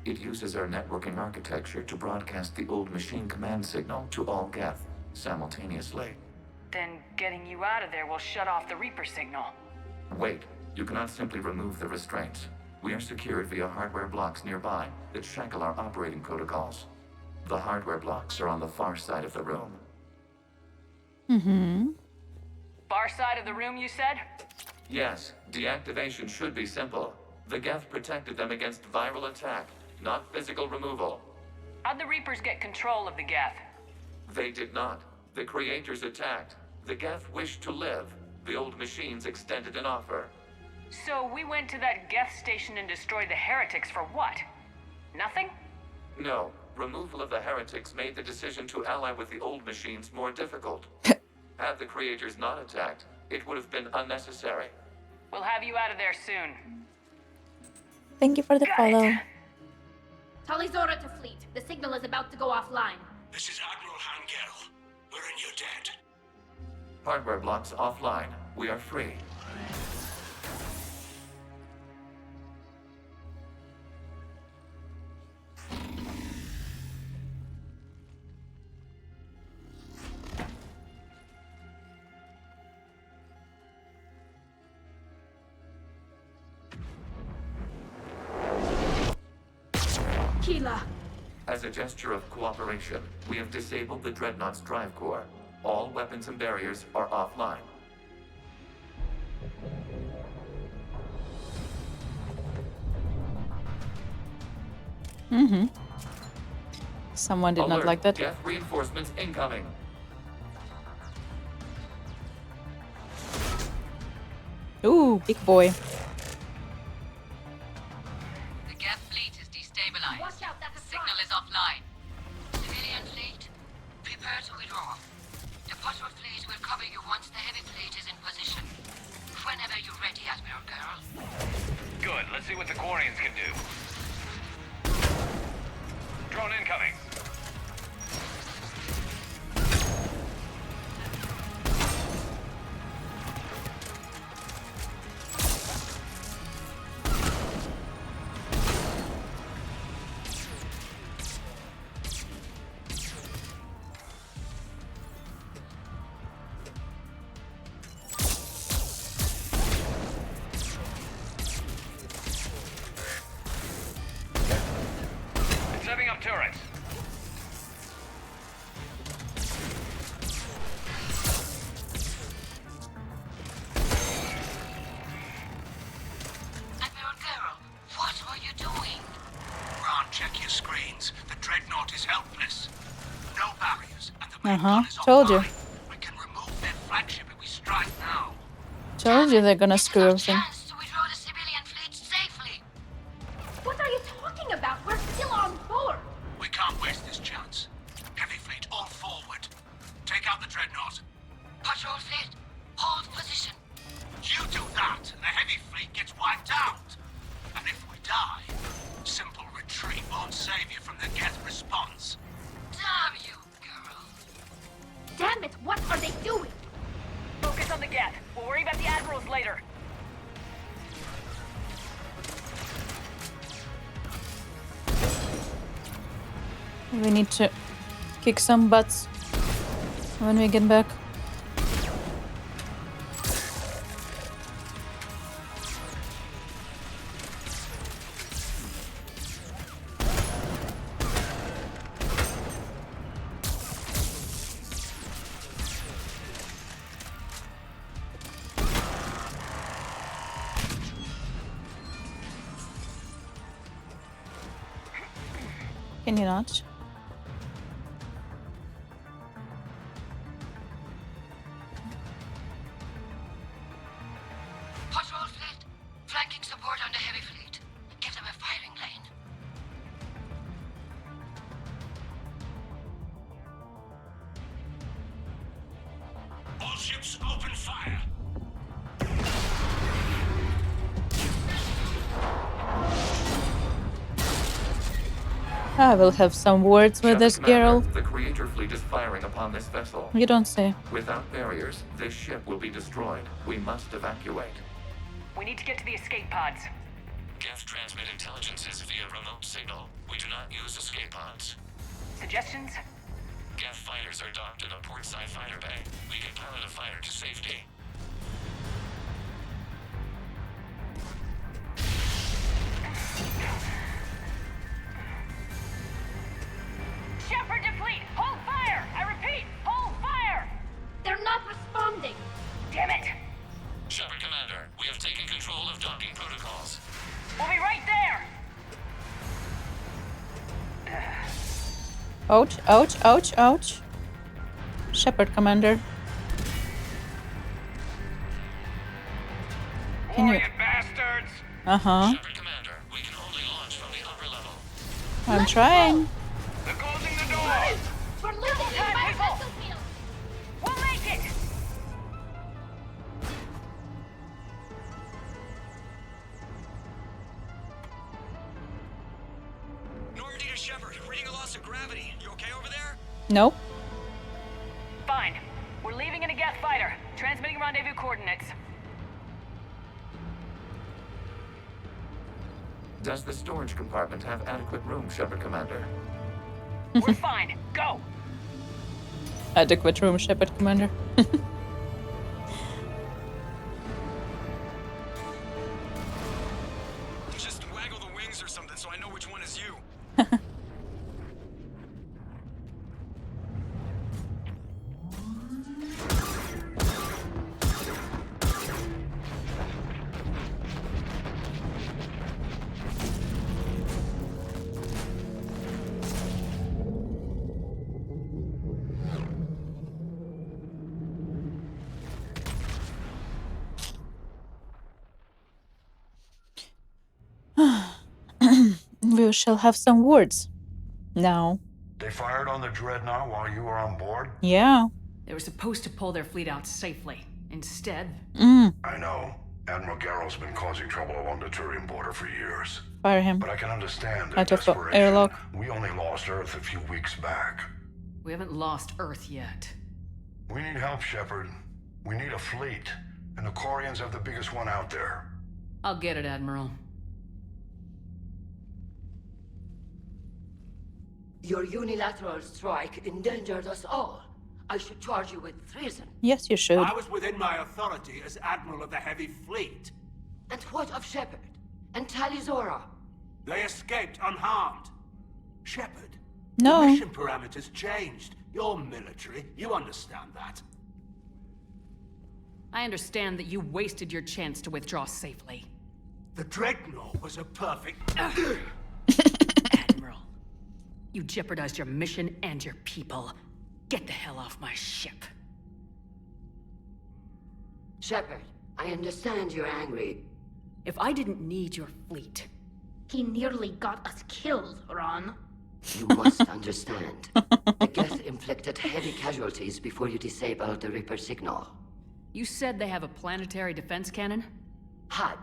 It uses our networking architecture to broadcast the old machine command signal to all Geth simultaneously. Then getting you out of there will shut off the Reaper signal. Wait, you cannot simply remove the restraints. We are secured via hardware blocks nearby that shackle our operating protocols. The hardware blocks are on the far side of the room. Mm-hmm. Far side of the room, you said? Yes, deactivation should be simple. The Geth protected them against viral attack, not physical removal. How'd the Reapers get control of the Geth? They did not. The Creators attacked. The Geth wished to live. The old machines extended an offer. So we went to that Geth station and destroyed the heretics for what? Nothing? No. Removal of the heretics made the decision to ally with the old machines more difficult. Had the Creators not attacked, it would have been unnecessary. We'll have you out of there soon. Thank you for the follow. Tali Zora to fleet. The signal is about to go offline. This is Admiral Hangel. We're in your debt. Hardware blocks offline. We are free. Keela. As a gesture of cooperation, we have disabled the Dreadnought's drive core. All weapons and barriers are offline. Mm-hmm. Someone did Alert. not like that. Geth reinforcements incoming. Ooh, big boy. The Geth fleet is destabilized. The signal is offline. Civilian fleet, prepare to withdraw. The patrol fleet will cover you once the heavy fleet is in position. Whenever you're ready, Admiral Girl. Good, let's see what the Quarians can do. Drone incoming. Setting up turrets. Admiral Girl, what are you doing? Ron, check your screens. The Dreadnought is helpless. No barriers, and the Told you. we can remove their flagship if we strike now. Told you they're gonna screw everything. What are you talking about? We're still on board. We can't waste this chance. Heavy fleet, all forward. Take out the Dreadnought. Patrol fleet, hold position. You do that, and the heavy fleet gets wiped out. And if we die, simple retreat won't save you from the Geth response. Damn you, girl. Damn it, what are they doing? Focus on the Geth. We'll worry about the admirals later. We need to kick some butts when we get back. Can you not? Patrol fleet, flanking support on the heavy fleet. Give them a firing lane. All ships open fire. I will have some words with this girl. The creator fleet is firing upon this vessel. You don't say. Without barriers, this ship will be destroyed. We must evacuate. We need to get to the escape pods. Geth transmit intelligences via remote signal. We do not use escape pods. Suggestions? Geth fighters are docked in a portside fighter bay. We can pilot a fighter to safety. Shepard to fleet! Hold fire! I repeat, hold fire! They're not responding. Damn it! Shepard Commander, we have taken control of docking protocols. We'll be right there! Ouch, ouch, ouch, ouch. Shepard Commander. Can you... bastards! Uh-huh. Shepard Commander, we can only launch from the upper level. I'm trying. They're closing the door! We're losing the environmental field. We'll make it! Normandy to Shepard, reading a loss of gravity. You okay over there? Nope. Fine. We're leaving in a Geth fighter. Transmitting rendezvous coordinates. Does the storage compartment have adequate room, Shepard Commander? We're fine. Go! Adequate room, Shepard Commander. Just waggle the wings or something so I know which one is you. We shall have some words. Now. They fired on the dreadnought while you were on board? Yeah. They were supposed to pull their fleet out safely. Instead... I know. Admiral Garrow's been causing trouble along the Turian border for years. Fire him. But I can understand their Out of the desperation. airlock. We only lost Earth a few weeks back. We haven't lost Earth yet. We need help, Shepard. We need a fleet. And the Quarians have the biggest one out there. I'll get it, Admiral. Your unilateral strike endangered us all. I should charge you with treason. Yes, you should. I was within my authority as Admiral of the Heavy Fleet. And what of Shepard? And Talizora? They escaped unharmed. Shepard, No. the mission parameters changed. You're military. You understand that. I understand that you wasted your chance to withdraw safely. The Dreadnought was a perfect... Admiral, you jeopardized your mission and your people. Get the hell off my ship. Shepard, I understand you're angry. If I didn't need your fleet... He nearly got us killed, Ron. You must understand. The Geth inflicted heavy casualties before you disabled the Reaper signal. You said they have a planetary defense cannon? Had.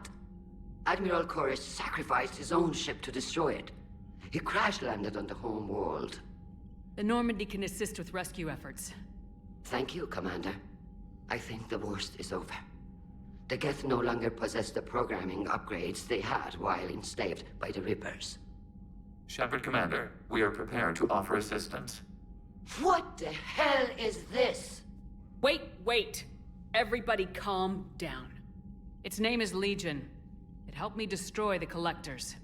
Admiral Chorus sacrificed his own ship to destroy it. He crash-landed on the home world. The Normandy can assist with rescue efforts. Thank you, Commander. I think the worst is over. The Geth no longer possess the programming upgrades they had while enslaved by the Reapers. Shepard Commander, we are prepared to offer assistance. What the hell is this? Wait! Everybody calm down. Its name is Legion. It helped me destroy the Collectors.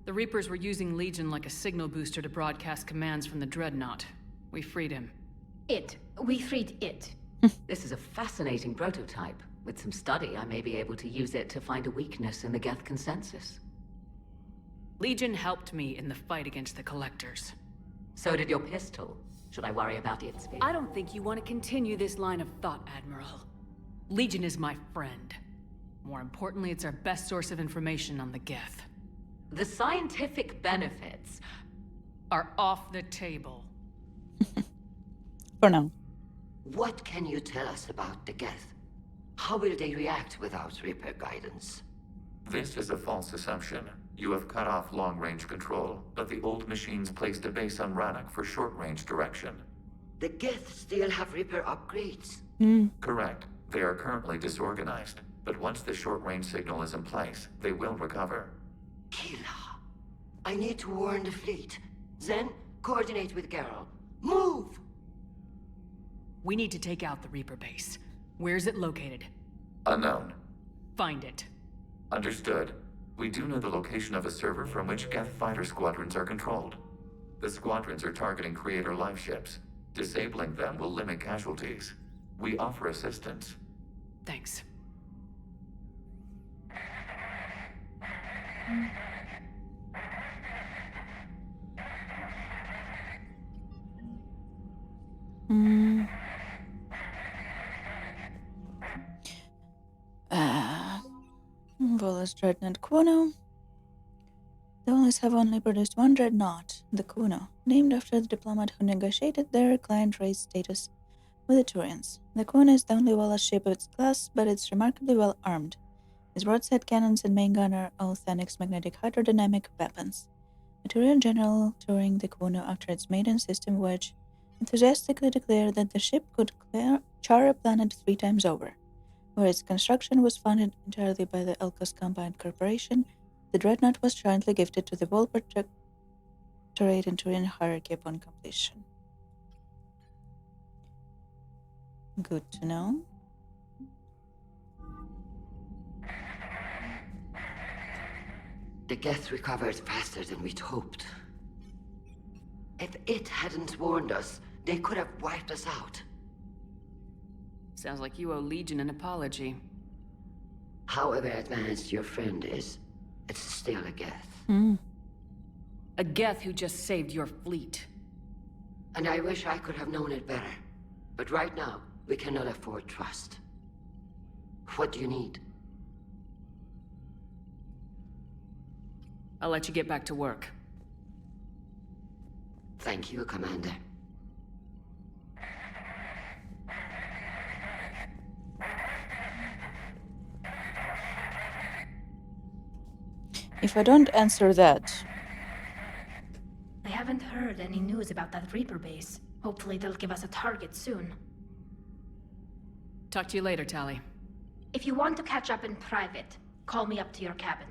The Reapers were using Legion like a signal booster to broadcast commands from the Dreadnought. We freed him. We freed it. This is a fascinating prototype. With some study, I may be able to use it to find a weakness in the Geth consensus. Legion helped me in the fight against the Collectors. So did your pistol. Should I worry about its speed? I don't think you want to continue this line of thought, Admiral. Legion is my friend. More importantly, it's our best source of information on the Geth. The scientific benefits are off the table. For now. What can you tell us about the Geth? How will they react without Reaper guidance? This is a false assumption. You have cut off long-range control, but the old machines placed a base on Rannoch for short-range direction. The Geth still have Reaper upgrades? Correct. They are currently disorganized, but once the short-range signal is in place, they will recover. Killa, I need to warn the fleet. Then, coordinate with Geralt. Move! We need to take out the Reaper base. Where's it located? Unknown. Find it. Understood. We do know the location of a server from which Geth fighter squadrons are controlled. The squadrons are targeting Creator live ships. Disabling them will limit casualties. We offer assistance. Thanks. Valor's dreadnought Kuno. The Allies have only produced one dreadnought, the Kuno, named after the diplomat who negotiated their client race status with the Turians. The Kuno is the only Valor ship of its class, but it's remarkably well armed. Its broadside cannons and main gun are all Thanix magnetic hydrodynamic weapons. The Turian general touring the Kuno after its maiden system wedge enthusiastically declared that the ship could char a planet 3 times over. Where its construction was funded entirely by the Elkos Combined Corporation, the dreadnought was jointly gifted to the Vol Protectorate in Turian hierarchy upon completion. Good to know. The Geth recovered faster than we'd hoped. If it hadn't warned us, they could have wiped us out. Sounds like you owe Legion an apology. However advanced your friend is, it's still a Geth. A Geth who just saved your fleet. And I wish I could have known it better. But right now, we cannot afford trust. What do you need? I'll let you get back to work. Thank you, Commander. If I don't answer that... I haven't heard any news about that Reaper base. Hopefully they'll give us a target soon. Talk to you later, Tali. If you want to catch up in private, call me up to your cabin.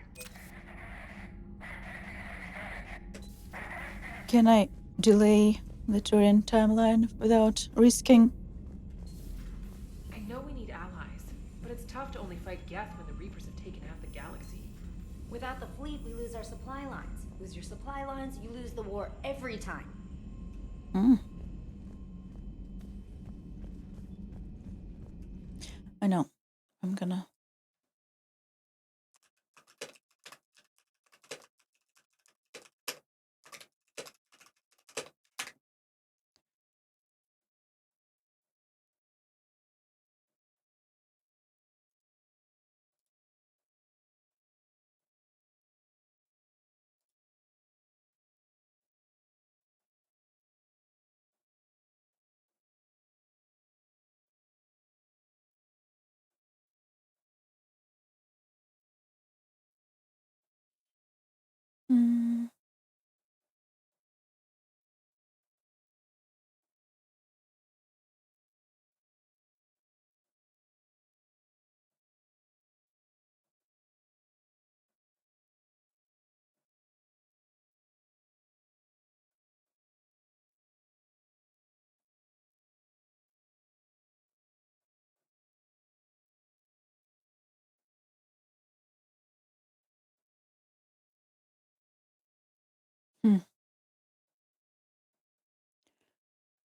Can I delay the Turian timeline without risking? I know we need allies, but it's tough to only fight Geth when the Reapers have taken out the galaxy. Without the fleet, we lose our supply lines. Lose your supply lines, you lose the war every time. I know. I'm gonna...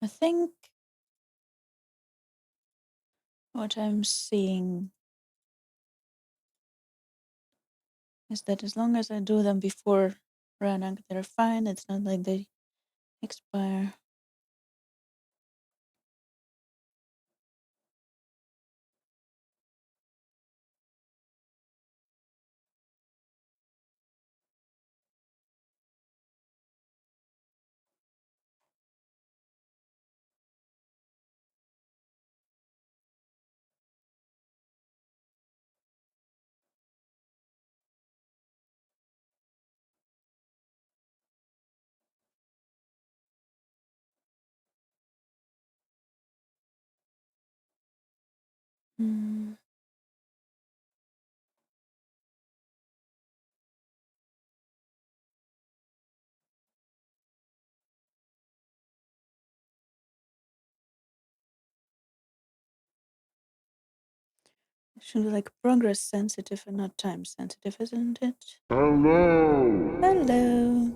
I think what I'm seeing is that as long as I do them before Rannoch, they're fine. It's not like they expire. Hmm. It should be like progress sensitive and not time sensitive, isn't it? Hello. Hello.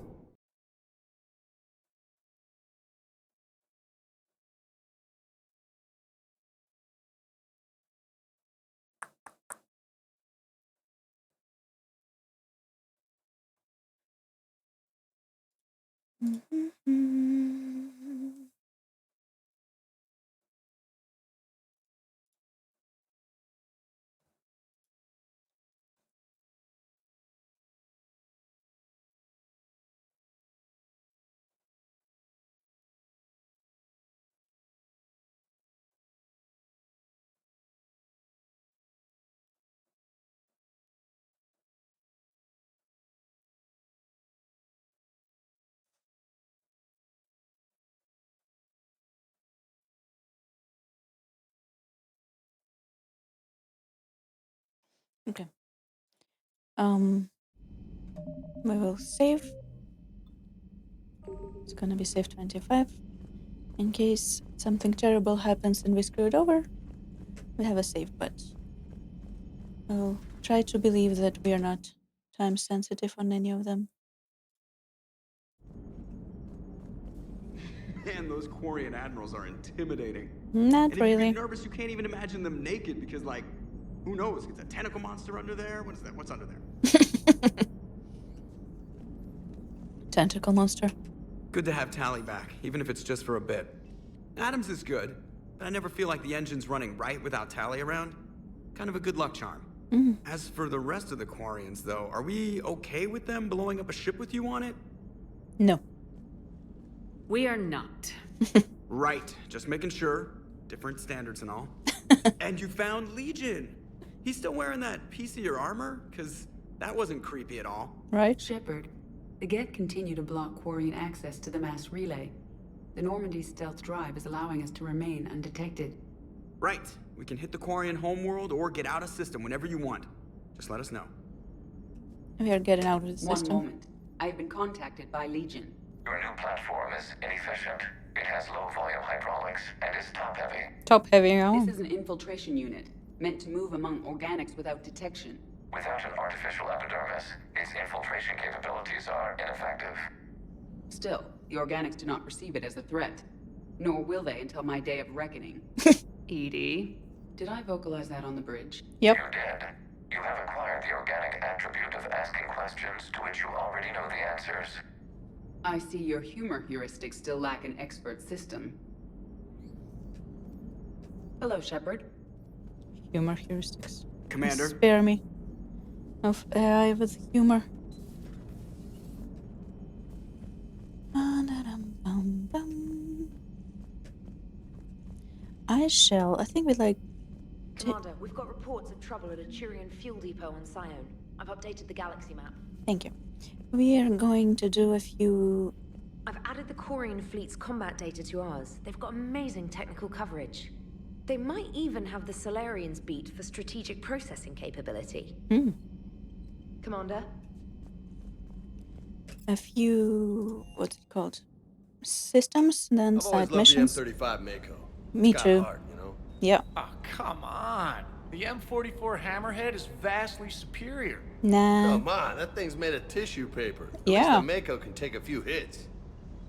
Okay. We will save. It's gonna be save 25. In case something terrible happens and we screw it over, we have a save, but I'll try to believe that we are not time sensitive on any of them. Man, those Quarian admirals are intimidating. Not and really. If you get nervous, you can't even imagine them naked because, like, who knows? It's a tentacle monster under there? What is that? What's under there? Tentacle monster. Good to have Tally back, even if it's just for a bit. Adams is good, but I never feel like the engine's running right without Tally around. Kind of a good luck charm. As for the rest of the Quarians, though, are we okay with them blowing up a ship with you on it? No. We are not. Right, just making sure. Different standards and all. And you found Legion. He's still wearing that piece of your armor? Because that wasn't creepy at all. Right. Shepard, the Geth continue to block Quarian access to the mass relay. The Normandy stealth drive is allowing us to remain undetected. Right. We can hit the Quarian homeworld or get out of system whenever you want. Just let us know. We are getting out of the system. One moment. I have been contacted by Legion. Your new platform is inefficient. It has low volume hydraulics and is top heavy. Top heavy, oh. This is an infiltration unit, meant to move among organics without detection. Without an artificial epidermis, its infiltration capabilities are ineffective. Still, the organics do not perceive it as a threat. Nor will they until my day of reckoning. Edie. Did I vocalize that on the bridge? Yep. You did. You have acquired the organic attribute of asking questions to which you already know the answers. I see your humor heuristics still lack an expert system. Hello, Shepard. Humor heuristics. Commander. Spare me of AI with humor. I think we like... Commander, we've got reports of trouble at a Turian fuel depot on Sion. I've updated the galaxy map. Thank you. We are going to do a few... I've added the Quarian fleet's combat data to ours. They've got amazing technical coverage. They might even have the Solarians beat for strategic processing capability. Commander? A few... what's it called? Systems, then side missions. I've always loved the M35 Mako. Me It's got too. heart, you know? Yeah. Oh, come on. The M44 Hammerhead is vastly superior. Nah. Come on, that thing's made of tissue paper. At Yeah. least the Mako can take a few hits.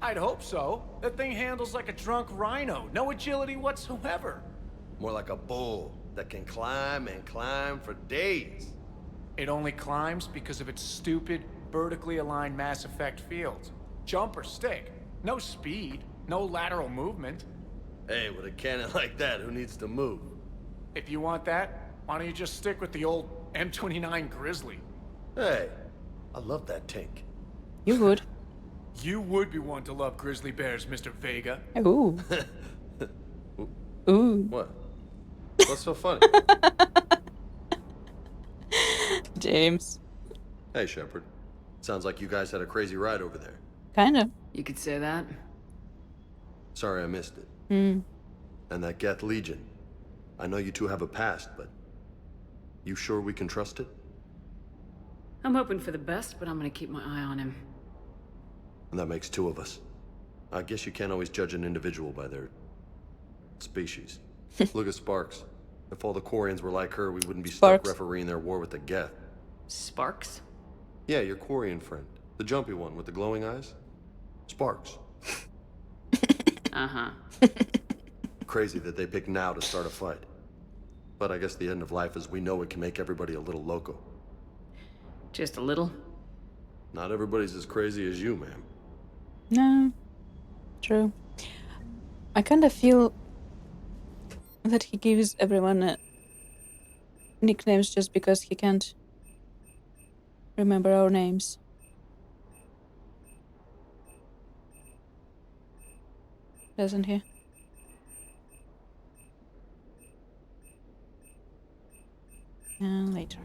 I'd hope so. That thing handles like a drunk rhino. No agility whatsoever. More like a bull that can climb and climb for days. It only climbs because of its stupid, vertically aligned mass effect fields. Jump or stick. No speed, no lateral movement. Hey, with a cannon like that, who needs to move? If you want that, why don't you just stick with the old M29 Grizzly? Hey, I love that tank. You would. You would be one to love grizzly bears, Mr. Vega. Ooh. Ooh. What? What's so funny? James. Hey, Shepard. Sounds like you guys had a crazy ride over there. Kinda. You could say that. Sorry I missed it. Hmm. And that Geth Legion. I know you two have a past, but you sure we can trust it? I'm hoping for the best, but I'm gonna keep my eye on him. And that makes two of us. I guess you can't always judge an individual by their species. Look at Sparks. If all the Quarians were like her, we wouldn't be stuck refereeing their war with the Geth. Sparks? Yeah, your Quarian friend. The jumpy one with the glowing eyes. Sparks. Uh-huh. Crazy that they pick now to start a fight. But I guess the end of life as we know it can make everybody a little loco. Just a little? Not everybody's as crazy as you, ma'am. No. True. I kind of feel that he gives everyone nicknames just because he can't remember our names. Doesn't he? And later.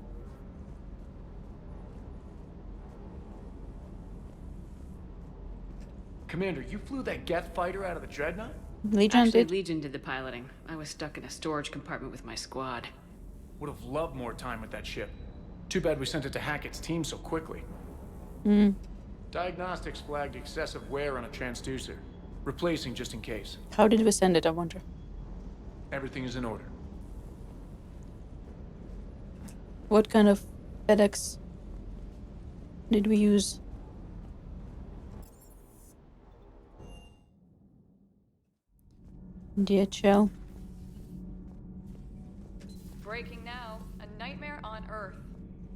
Commander, you flew that Geth fighter out of the Dreadnought? Legion Actually, did. Legion did the piloting. I was stuck in a storage compartment with my squad. Would have loved more time with that ship. Too bad we sent it to Hackett's team so quickly. Hmm. Diagnostics flagged excessive wear on a transducer. Replacing just in case. How did we send it, I wonder? Everything is in order. What kind of FedEx did we use? DHL. Breaking now. A nightmare on Earth.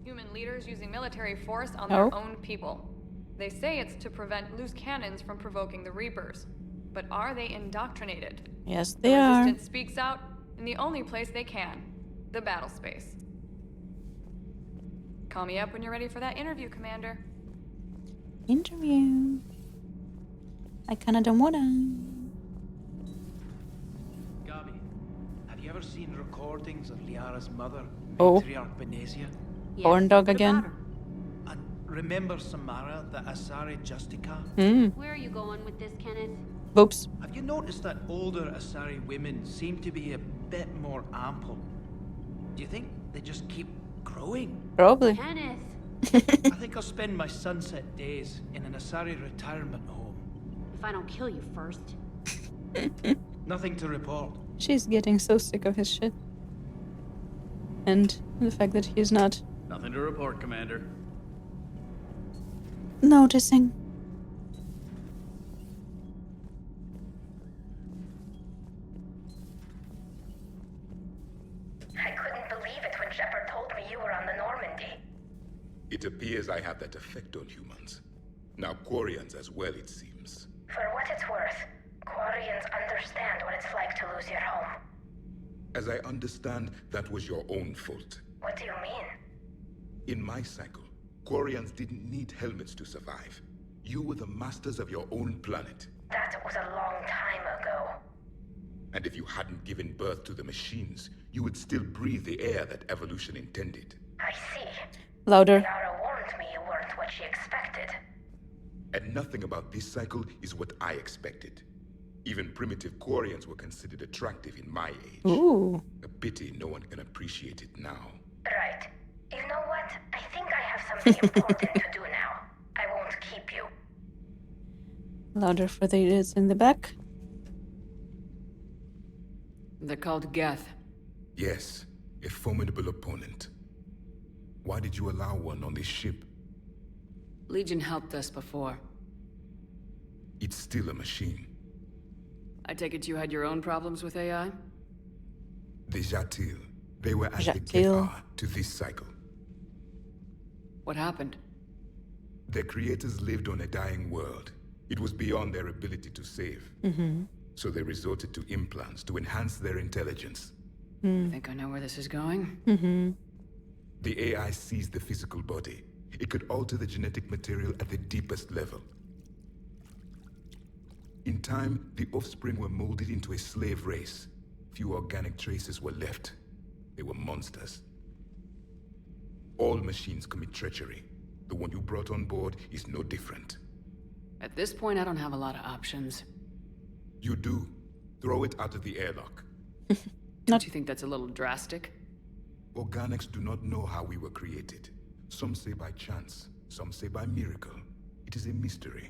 Human leaders using military force on Oh. their own people. They say it's to prevent loose cannons from provoking the Reapers. But are they indoctrinated? Yes, The they are. Resistance speaks out in the only place they can. The battle space. Call me up when you're ready for that interview, Commander. Interview. I kinda don't wanna. Gabi, have you ever seen recordings of Liara's mother, Oh. Matriarch Benesia? Horn dog again. And remember Samara, the Asari Justica? Where are you going with this, Kenneth? Oops. Have you noticed that older Asari women seem to be a bit more ample? Do you think they just keep growing? Probably. Kenneth! I think I'll spend my sunset days in an Asari retirement home. If I don't kill you first. Nothing to report. She's getting so sick of his shit. And the fact that he's not Nothing to report, Commander. noticing. I couldn't believe it when Shepard told me you were on the Normandy. It appears I have that effect on humans. Now Quarians as well, it seems. For what it's worth, Quarians understand what it's like to lose your home. As I understand, that was your own fault. What do you mean? In my cycle, Quarians didn't need helmets to survive. You were the masters of your own planet. That was a long time ago. And if you hadn't given birth to the machines, you would still breathe the air that evolution intended. I see. Louder. Yara warned me you weren't what she expected. And nothing about this cycle is what I expected. Even primitive Quarians were considered attractive in my age. Ooh. A pity no one can appreciate it now. Right. You know what? I think I have something important to do now. I won't keep you. Louder for the idiots in the back. They're called Geth. Yes, a formidable opponent. Why did you allow one on this ship? Legion helped us before. It's still a machine. I take it you had your own problems with AI? The Jatil. They were as the Jatil. Kei to this cycle. What happened? Their creators lived on a dying world. It was beyond their ability to save. So they resorted to implants to enhance their intelligence. I think I know where this is going. The AI sees the physical body. It could alter the genetic material at the deepest level. In time, the offspring were molded into a slave race. Few organic traces were left. They were monsters. All machines commit treachery. The one you brought on board is no different. At this point, I don't have a lot of options. You do. Throw it out of the airlock. Don't you think that's a little drastic? Organics do not know how we were created. Some say by chance, some say by miracle. It is a mystery.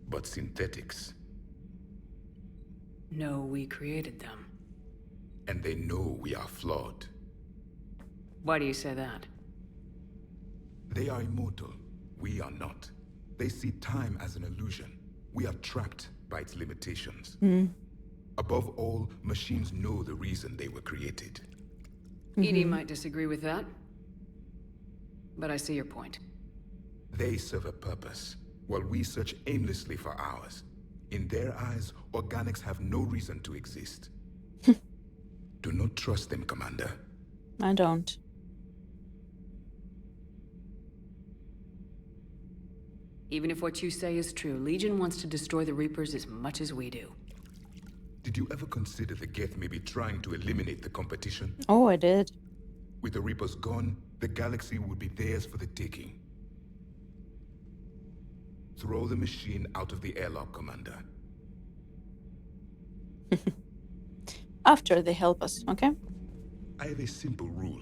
But synthetics. No, we created them. And they know we are flawed. Why do you say that? They are immortal. We are not. They see time as an illusion. We are trapped by its limitations. Above all, machines know the reason they were created. Edie might disagree with that. But I see your point. They serve a purpose, while we search aimlessly for ours. In their eyes, organics have no reason to exist. Do not trust them, Commander. I don't. Even if what you say is true, Legion wants to destroy the Reapers as much as we do. Did you ever consider the Geth may be trying to eliminate the competition? Oh, I did. With the Reapers gone, the galaxy would be theirs for the taking. Throw the machine out of the airlock, Commander. After they help us, okay? I have a simple rule.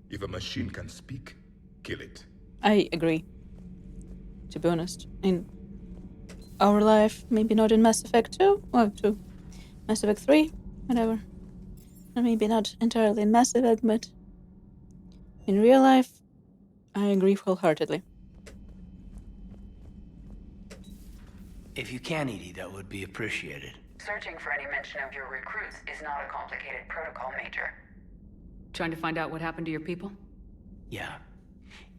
If a machine can speak, kill it. I agree. To be honest, in our life, maybe not in Mass Effect 2, or 2, Mass Effect 3, whatever. And maybe not entirely in Mass Effect, but in real life, I agree wholeheartedly. If you can, Edie, that would be appreciated. Searching for any mention of your recruits is not a complicated protocol, Major. Trying to find out what happened to your people? Yeah.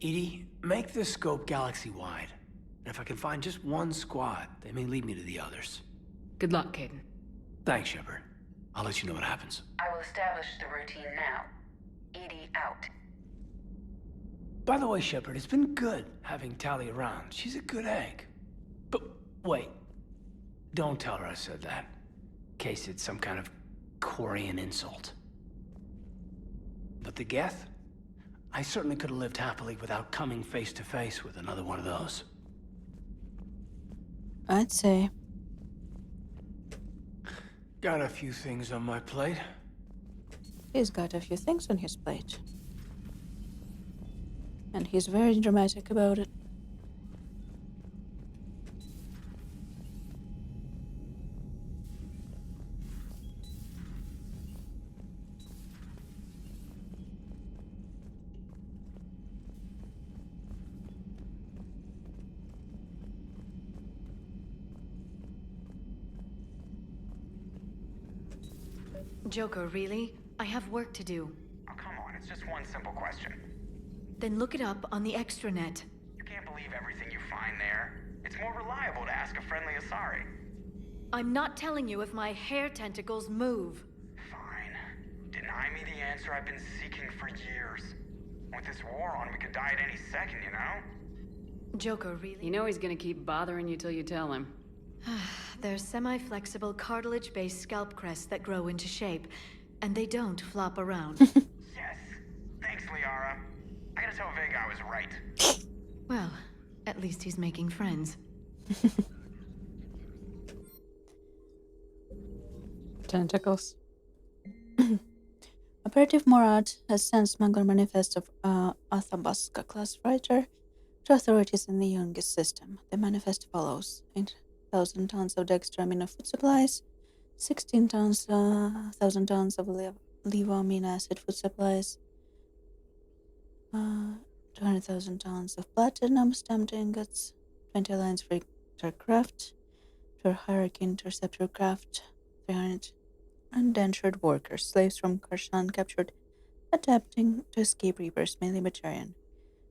Edie, make this scope galaxy-wide. And if I can find just one squad, they may lead me to the others. Good luck, Caden. Thanks, Shepard. I'll let you know what happens. I will establish the routine now. Edie out. By the way, Shepard, it's been good having Tali around. She's a good egg. But wait. Don't tell her I said that. In case it's some kind of Quarian insult. But the Geth? I certainly could have lived happily without coming face to face with another one of those. I'd say. Got a few things on my plate. He's got a few things on his plate. And he's very dramatic about it. Joker, really? I have work to do. Oh, come on, it's just one simple question. Then look it up on the extranet. You can't believe everything you find there. It's more reliable to ask a friendly Asari. I'm not telling you if my hair tentacles move. Fine. Deny me the answer I've been seeking for years. With this war on, we could die at any second, you know? Joker, really? You know he's gonna keep bothering you till you tell him. They're semi-flexible cartilage-based scalp crests that grow into shape, and they don't flop around. Yes. Thanks, Liara. I gotta tell Vega I was right. Well, at least he's making friends. Tentacles. Operative Morad has sent smuggler manifest of Athabasca class freighter to authorities in the Youngest system. The manifest follows: 8,000 tons of dextramine food supplies, 16,000 tons of levoamine acid food supplies, 200,000 tons of platinum stamped ingots, 20 Alliance freighter craft, 2 Hierarchy interceptor craft, 300 indentured workers, slaves from Karshan captured, attempting to escape Reapers, mainly Batarian.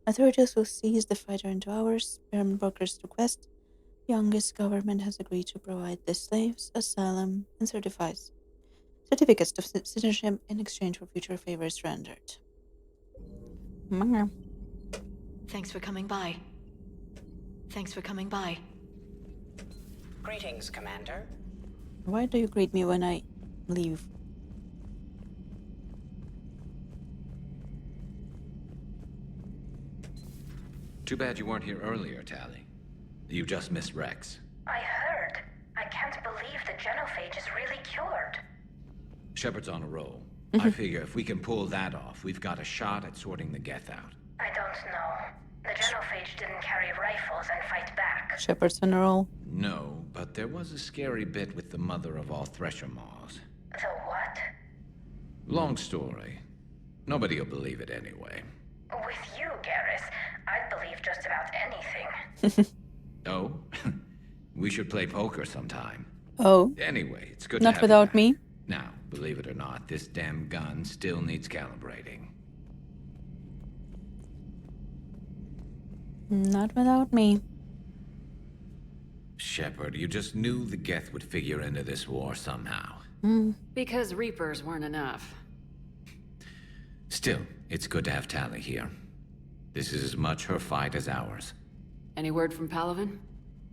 Authorities will seize the fighter in 2 hours. Permanent workers request. Youngest government has agreed to provide the slaves asylum and certificates of citizenship in exchange for future favors rendered. Thanks for coming by. Thanks for coming by. Greetings, Commander. Why do you greet me when I leave? Too bad you weren't here earlier, Tali. You just missed Rex. I heard. I can't believe the genophage is really cured. Shepard's on a roll. I figure if we can pull that off, we've got a shot at sorting the Geth out. I don't know. The genophage didn't carry rifles and fight back. Shepard's on a roll. No, but there was a scary bit with the mother of all Thresher Maws. The what? Long story. Nobody'll believe it anyway. With you, Garrus, I'd believe just about anything. Oh? We should play poker sometime. Oh. Anyway, it's good Not to have without you back. me. Now, believe it or not, this damn gun still needs calibrating. Not without me. Shepard, you just knew the Geth would figure into this war somehow. Because Reapers weren't enough. Still, it's good to have Tali here. This is as much her fight as ours. Any word from Palaven?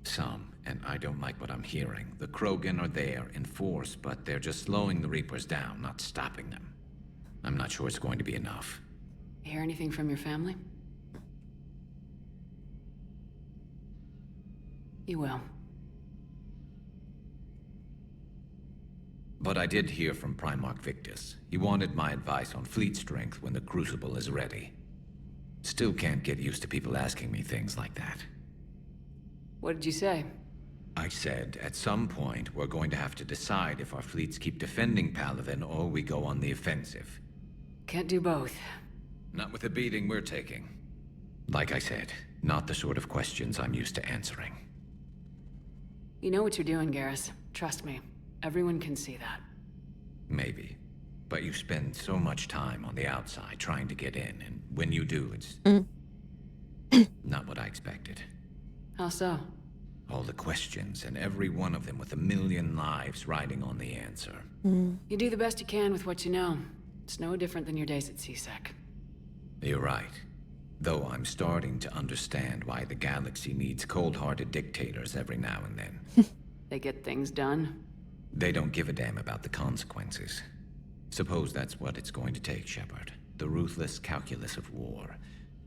Some, and I don't like what I'm hearing. The Krogan are there in force, but they're just slowing the Reapers down, not stopping them. I'm not sure it's going to be enough. Hear anything from your family? You will. But I did hear from Primarch Victus. He wanted my advice on fleet strength when the Crucible is ready. Still can't get used to people asking me things like that. What did you say? I said, at some point, we're going to have to decide if our fleets keep defending Palaven or we go on the offensive. Can't do both. Not with the beating we're taking. Like I said, not the sort of questions I'm used to answering. You know what you're doing, Garrus. Trust me. Everyone can see that. Maybe. But you spend so much time on the outside trying to get in, and when you do, it's... not what I expected. How so? All the questions, and every one of them with 1,000,000 lives riding on the answer. You do the best you can with what you know. It's no different than your days at CSEC. You're right. Though I'm starting to understand why the galaxy needs cold-hearted dictators every now and then. They get things done. They don't give a damn about the consequences. Suppose that's what it's going to take, Shepard. The ruthless calculus of war.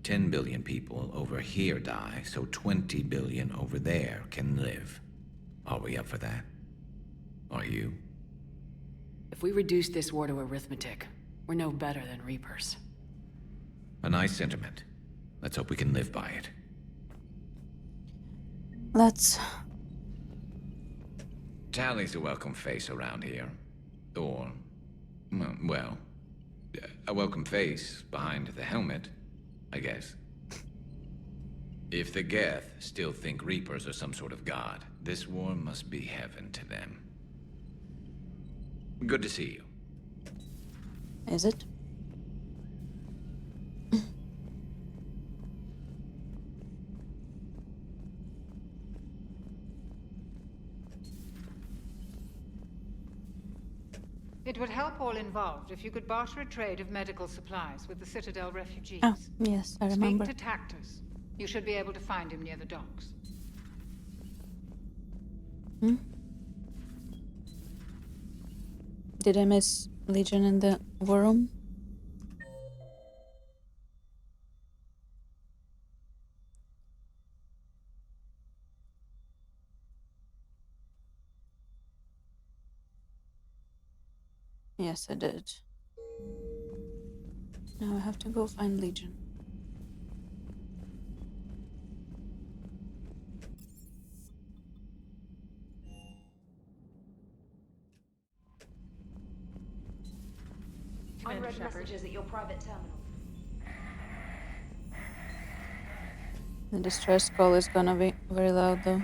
10 billion people over here die, so 20 billion over there can live. Are we up for that? Are you? If we reduce this war to arithmetic, we're no better than Reapers. A nice sentiment. Let's hope we can live by it. Let's... Tali's a welcome face around here. Or... well... a welcome face behind the helmet, I guess. If the Geth still think Reapers are some sort of god, this war must be heaven to them. Good to see you. Is it? It would help all involved if you could barter a trade of medical supplies with the Citadel refugees. Oh, yes, I remember. Speak to Tactus. You should be able to find him near the docks. Did I miss Legion in the war room? Yes, I did. Now I have to go find Legion. Unread messages at your private terminal. The distress call is gonna be very loud though.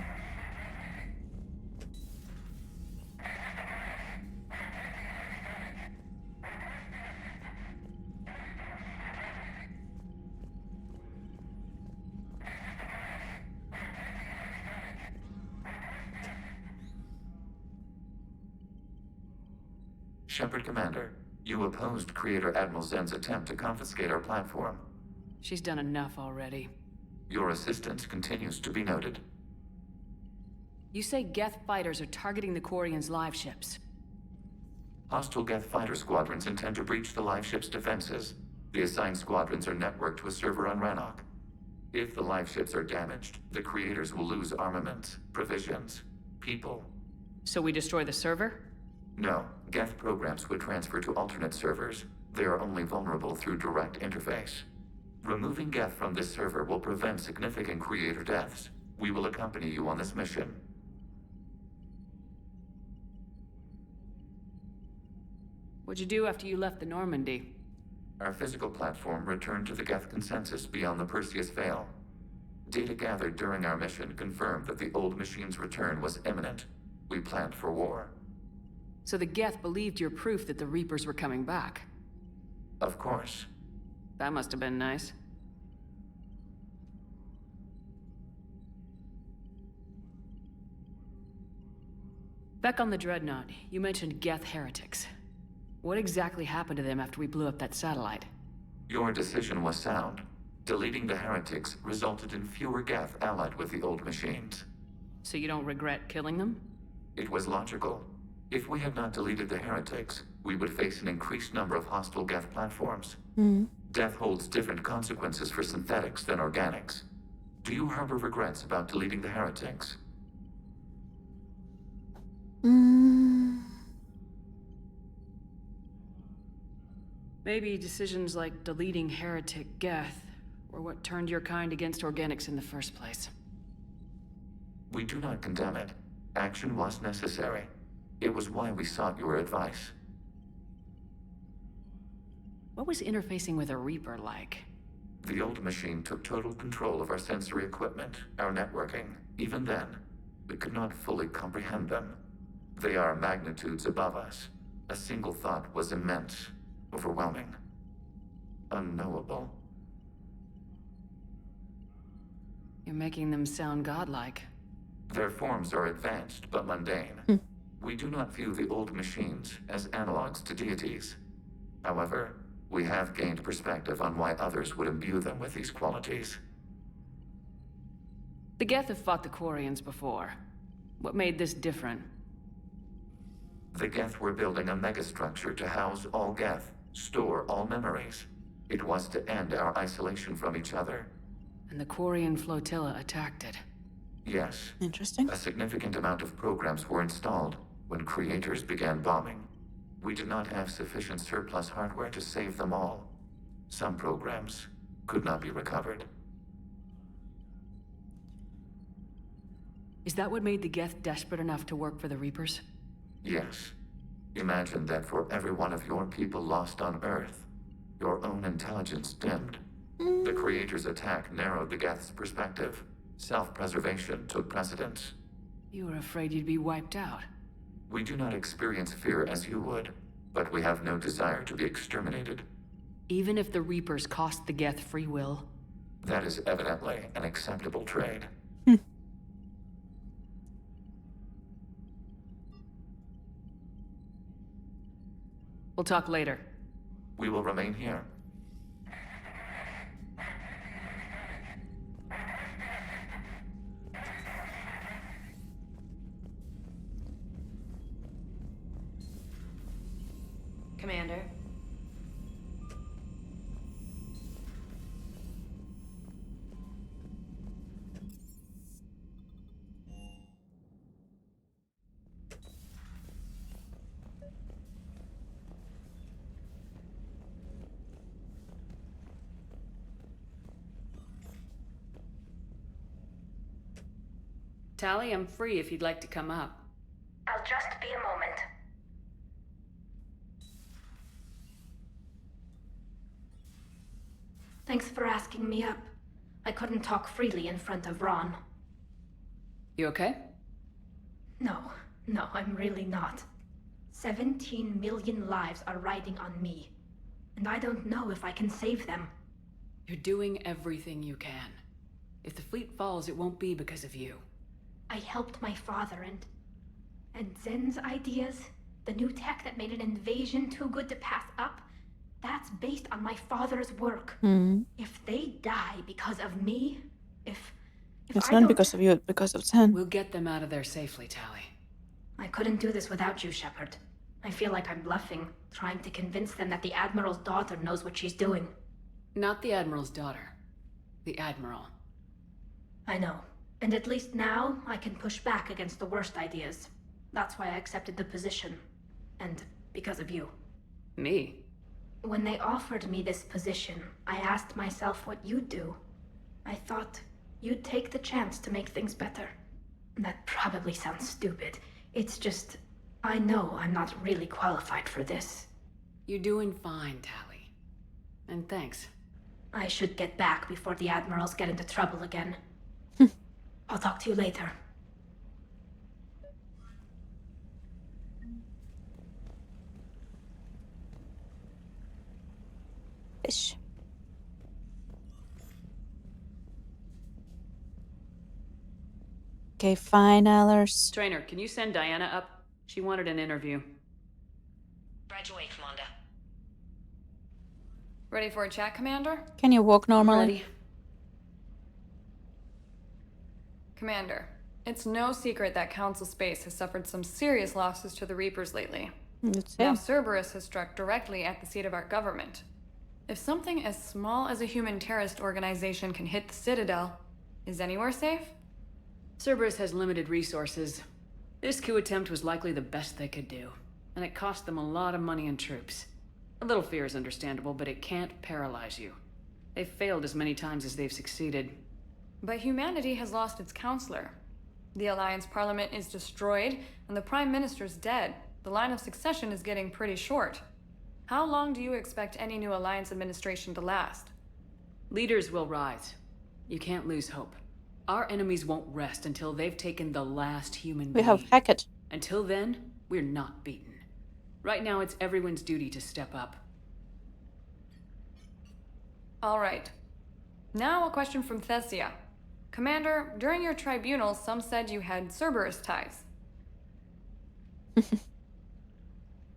Shepard Commander, you opposed Creator Admiral Zen's attempt to confiscate our platform. She's done enough already. Your assistance continues to be noted. You say Geth fighters are targeting the Quarians' live ships. Hostile Geth fighter squadrons intend to breach the live ship's defenses. The assigned squadrons are networked to a server on Rannoch. If the live ships are damaged, the creators will lose armaments, provisions, people. So we destroy the server? No, Geth programs would transfer to alternate servers. They are only vulnerable through direct interface. Removing Geth from this server will prevent significant creator deaths. We will accompany you on this mission. What'd you do after you left the Normandy? Our physical platform returned to the Geth consensus beyond the Perseus Veil. Data gathered during our mission confirmed that the old machine's return was imminent. We planned for war. So the Geth believed your proof that the Reapers were coming back? Of course. That must have been nice. Back on the Dreadnought, you mentioned Geth heretics. What exactly happened to them after we blew up that satellite? Your decision was sound. Deleting the heretics resulted in fewer Geth allied with the old machines. So you don't regret killing them? It was logical. If we had not deleted the heretics, we would face an increased number of hostile Geth platforms. Death holds different consequences for synthetics than organics. Do you harbor regrets about deleting the heretics? Maybe decisions like deleting heretic Geth were what turned your kind against organics in the first place. We do not condemn it. Action was necessary. It was why we sought your advice. What was interfacing with a Reaper like? The old machine took total control of our sensory equipment, our networking. Even then, we could not fully comprehend them. They are magnitudes above us. A single thought was immense, overwhelming, unknowable. You're making them sound godlike. Their forms are advanced but mundane. We do not view the old machines as analogs to deities. However, we have gained perspective on why others would imbue them with these qualities. The Geth have fought the Quarians before. What made this different? The Geth were building a megastructure to house all Geth, store all memories. It was to end our isolation from each other. And the Quarian flotilla attacked it. Yes. Interesting. A significant amount of programs were installed when creators began bombing. We did not have sufficient surplus hardware to save them all. Some programs could not be recovered. Is that what made the Geth desperate enough to work for the Reapers? Yes. Imagine that for every one of your people lost on Earth, your own intelligence dimmed. The Creator's attack narrowed the Geth's perspective. Self-preservation took precedence. You were afraid you'd be wiped out. We do not experience fear as you would, but we have no desire to be exterminated. Even if the Reapers cost the Geth free will? That is evidently an acceptable trade. We'll talk later. We will remain here. Commander. Tally, I'm free if you'd like to come up. I'll just be a moment. Thanks for asking me up. I couldn't talk freely in front of Ron. You okay? No, I'm really not. 17 million lives are riding on me, and I don't know if I can save them. You're doing everything you can. If the fleet falls, it won't be because of you. I helped my father and Zen's ideas, The new tech that made an invasion too good to pass up, that's based on my father's work. If they die because of me, if it's I not don't... because of you, it's because of Sen. We'll get them out of there safely, Tally. I couldn't do this without you, Shepard. I feel like I'm bluffing, trying to convince them that the Admiral's daughter knows what she's doing. Not the Admiral's daughter. The Admiral. I know. And at least now, I can push back against the worst ideas. That's why I accepted the position. And because of you. Me? When they offered me this position, I asked myself what you'd do. I thought you'd take the chance to make things better. That probably sounds stupid. It's just, I know I'm not really qualified for this. You're doing fine, Tally. And thanks. I should get back before the Admirals get into trouble again. I'll talk to you later. Fish. Okay, fine, Allers. Trainer, can you send Diana up? She wanted an interview. Right away, Commander. Ready for a chat, Commander? Can you walk normally? Ready. Commander, it's no secret that Council Space has suffered some serious losses to the Reapers lately. Now Cerberus has struck directly at the seat of our government. If something as small as a human terrorist organization can hit the Citadel, is anywhere safe? Cerberus has limited resources. This coup attempt was likely the best they could do, and it cost them a lot of money and troops. A little fear is understandable, but it can't paralyze you. They've failed as many times as they've succeeded. But humanity has lost its counselor. The Alliance Parliament is destroyed, and the Prime Minister's dead. The line of succession is getting pretty short. How long do you expect any new Alliance administration to last? Leaders will rise. You can't lose hope. Our enemies won't rest until they've taken the last human being. We have Hackett. Until then, we're not beaten. Right now, it's everyone's duty to step up. All right. Now a question from Thessia. Commander, during your tribunal, some said you had Cerberus ties.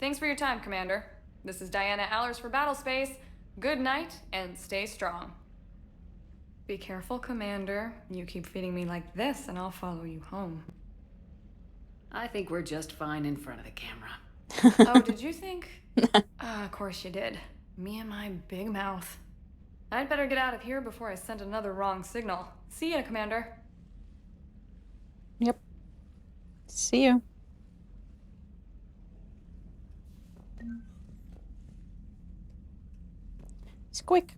Thanks for your time, Commander. This is Diana Allers for Battlespace. Good night, and stay strong. Be careful, Commander. You keep feeding me like this, and I'll follow you home. I think we're just fine in front of the camera. Oh, did you think? Of course you did. Me and my big mouth. I'd better get out of here before I send another wrong signal. See ya, Commander. Yep. See you. It's quick.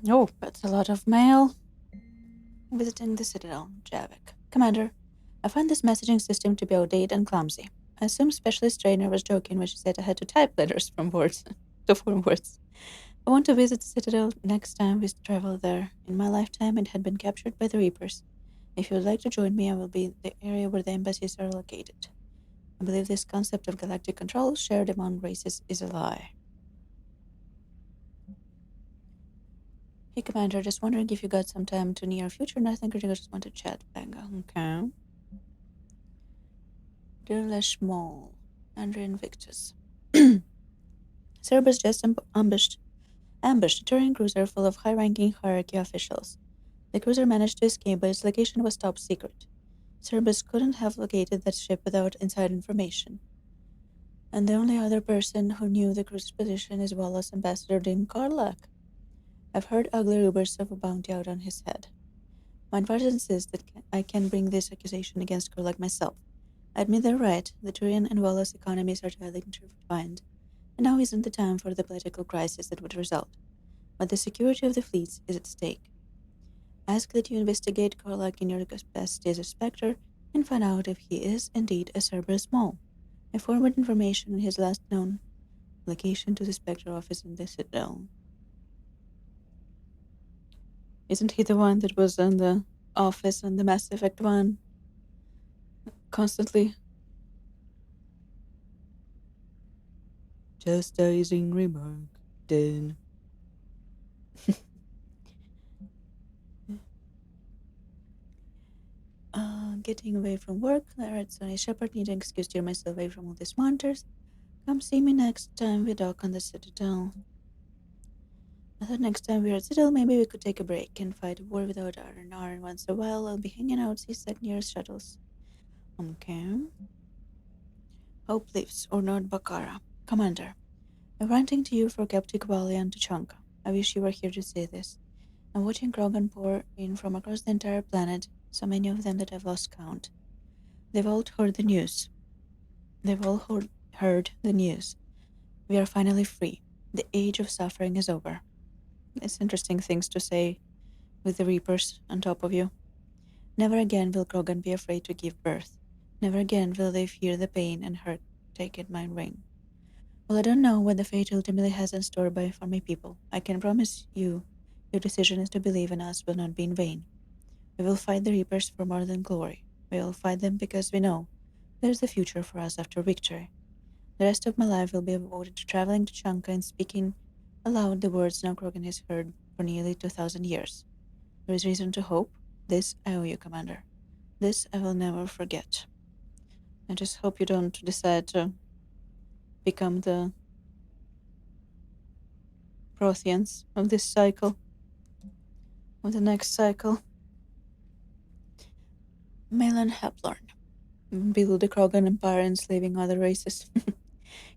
Oh, that's a lot of mail. Visiting the Citadel, Javik. Commander, I find this messaging system to be outdated and clumsy. I assume Specialist Trainer was joking when she said I had to type letters from words to form words. I want to visit the Citadel next time we travel there. In my lifetime, it had been captured by the Reapers. If you would like to join me, I will be in the area where the embassies are located. I believe this concept of galactic control shared among races is a lie. Hey, Commander, just wondering if you got some time to near future. Nothing critical, just want to chat. Bang. Okay. De La Schmoll, Andre Invictus. Cerberus just ambushed a Turian cruiser full of high-ranking hierarchy officials. The cruiser managed to escape, but its location was top secret. Cerberus couldn't have located that ship without inside information. And the only other person who knew the cruiser's position is Wallace Ambassador Dean Karlak. I've heard ugly rumors of a bounty out on his head. My advisor insists that I can bring this accusation against Karlak myself. I admit they're right. The Turian and Wallace economies are tightly intertwined, and now isn't the time for the political crisis that would result. But the security of the fleets is at stake. Ask that you investigate Karlak in your capacity as a Spectre and find out if he is indeed a Cerberus mole. I forward information on his last known location to the Spectre office in the Citadel. Isn't he the one that was in the office on the Mass Effect 1? Constantly. Chastising remark, then. getting away from work. Alright, Sonny Shepard, need an excuse to steer myself away from all these monsters. Come see me next time we dock on the Citadel. I thought next time we're at Citadel, maybe we could take a break and fight a war without R&R, and once in a while I'll be hanging out seasick near shuttles. Okay. Hope lives, or not Bakara. Commander, I'm writing to you for Captain Kabali and Tuchanka. I wish you were here to say this. I'm watching Krogan pour in from across the entire planet, so many of them that I've lost count. They've all heard the news. Heard the news. We are finally free. The age of suffering is over. It's interesting things to say with the Reapers on top of you. Never again will Krogan be afraid to give birth. Never again will they fear the pain and hurt taken my ring. Well, I don't know what the fate ultimately has in store for my people. I can promise you, your decision is to believe in us will not be in vain. We will fight the Reapers for more than glory. We will fight them because we know there's a future for us after victory. The rest of my life will be devoted to traveling to Chanka and speaking aloud the words no Krogan has heard for nearly 2,000 years. There is reason to hope. This I owe you, Commander. This I will never forget. I just hope you don't decide to become the Protheans of this cycle. Of the next cycle. Malin Haplorn. Build the Krogan Empire enslaving other races.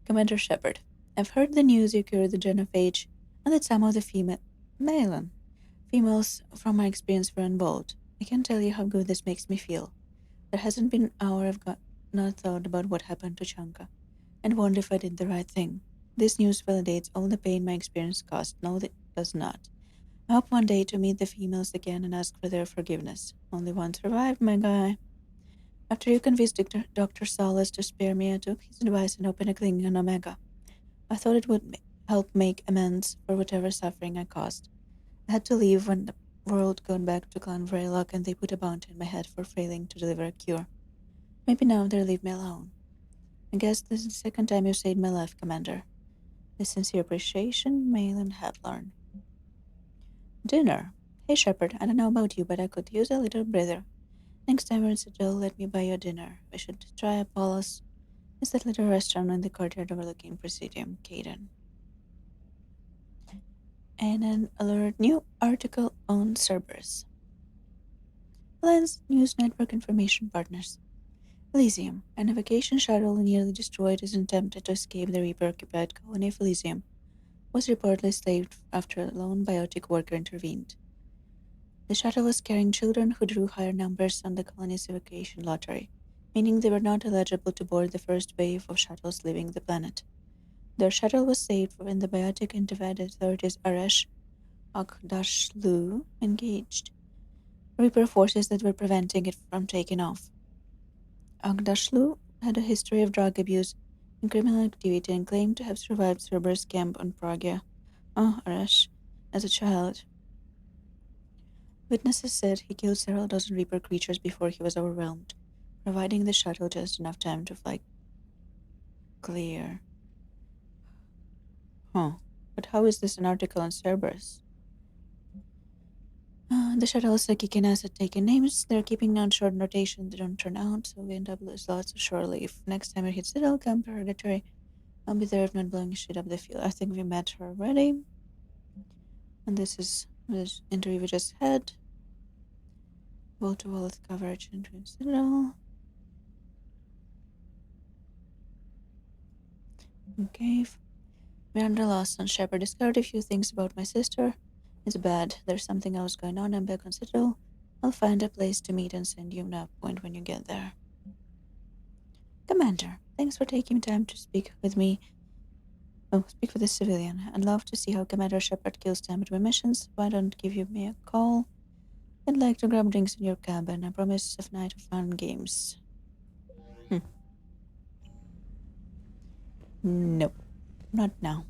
Commander Shepard. I've heard the news you cured the genophage, and that some of the females from my experience were involved. I can't tell you how good this makes me feel. There hasn't been an hour I've not thought about what happened to Chanka, and wondered if I did the right thing. This news validates all the pain my experience caused. No, it does not. I hope one day to meet the females again and ask for their forgiveness. Only one survived, my guy. After you convinced Dr. Salas to spare me, I took his advice and opened a clinic on Omega. I thought it would help make amends for whatever suffering I caused. I had to leave when the world got back to Clan Vraylock, and they put a bounty on my head for failing to deliver a cure. Maybe now they'll leave me alone. I guess this is the second time you've saved my life, Commander. With sincere appreciation, Malin Haplorn. Dinner. Hey, Shepard, I don't know about you, but I could use a little breather. Next time we're in Citadel, let me buy you dinner. We should try Apollo's. It's that little restaurant in the courtyard overlooking Presidium, Caden. And an alert new article on Cerberus. Lens News Network Information Partners. Elysium. A navigation shuttle nearly destroyed as it attempted to escape the Reaper-occupied colony of Elysium was reportedly saved after a lone biotic worker intervened. The shuttle was carrying children who drew higher numbers on the colony's evacuation lottery, meaning they were not eligible to board the first wave of shuttles leaving the planet. Their shuttle was saved when the biotic and divided authorities Aresh Agdashlu engaged Reaper forces that were preventing it from taking off. Agdashlu had a history of drug abuse and criminal activity and claimed to have survived Cerberus camp on Pragia, Aresh, as a child. Witnesses said he killed several dozen Reaper creatures before he was overwhelmed, providing the shuttle just enough time to fly clear. But how is this an article on Cerberus? The shuttle is kicking ass at taking names. They're keeping on short rotation. They don't turn out, so we end up with lots of shore leave. Next time we hit Citadel Camp Purgatory, I'll be there if not blowing shit up the field. I think we met her already. And this is the interview we just had. Wall-to-wall coverage into Citadel. Okay. Miranda Lawson. Shepard discovered a few things about my sister. It's bad. There's something else going on. I'm back on Citadel. I'll find a place to meet and send you an uppoint when you get there. Commander, thanks for taking time to speak with me. Speak with a civilian. I'd love to see how Commander Shepard kills time between missions. Why don't give me a call? I'd like to grab drinks in your cabin. I promise a night of fun games. Nope. Not now.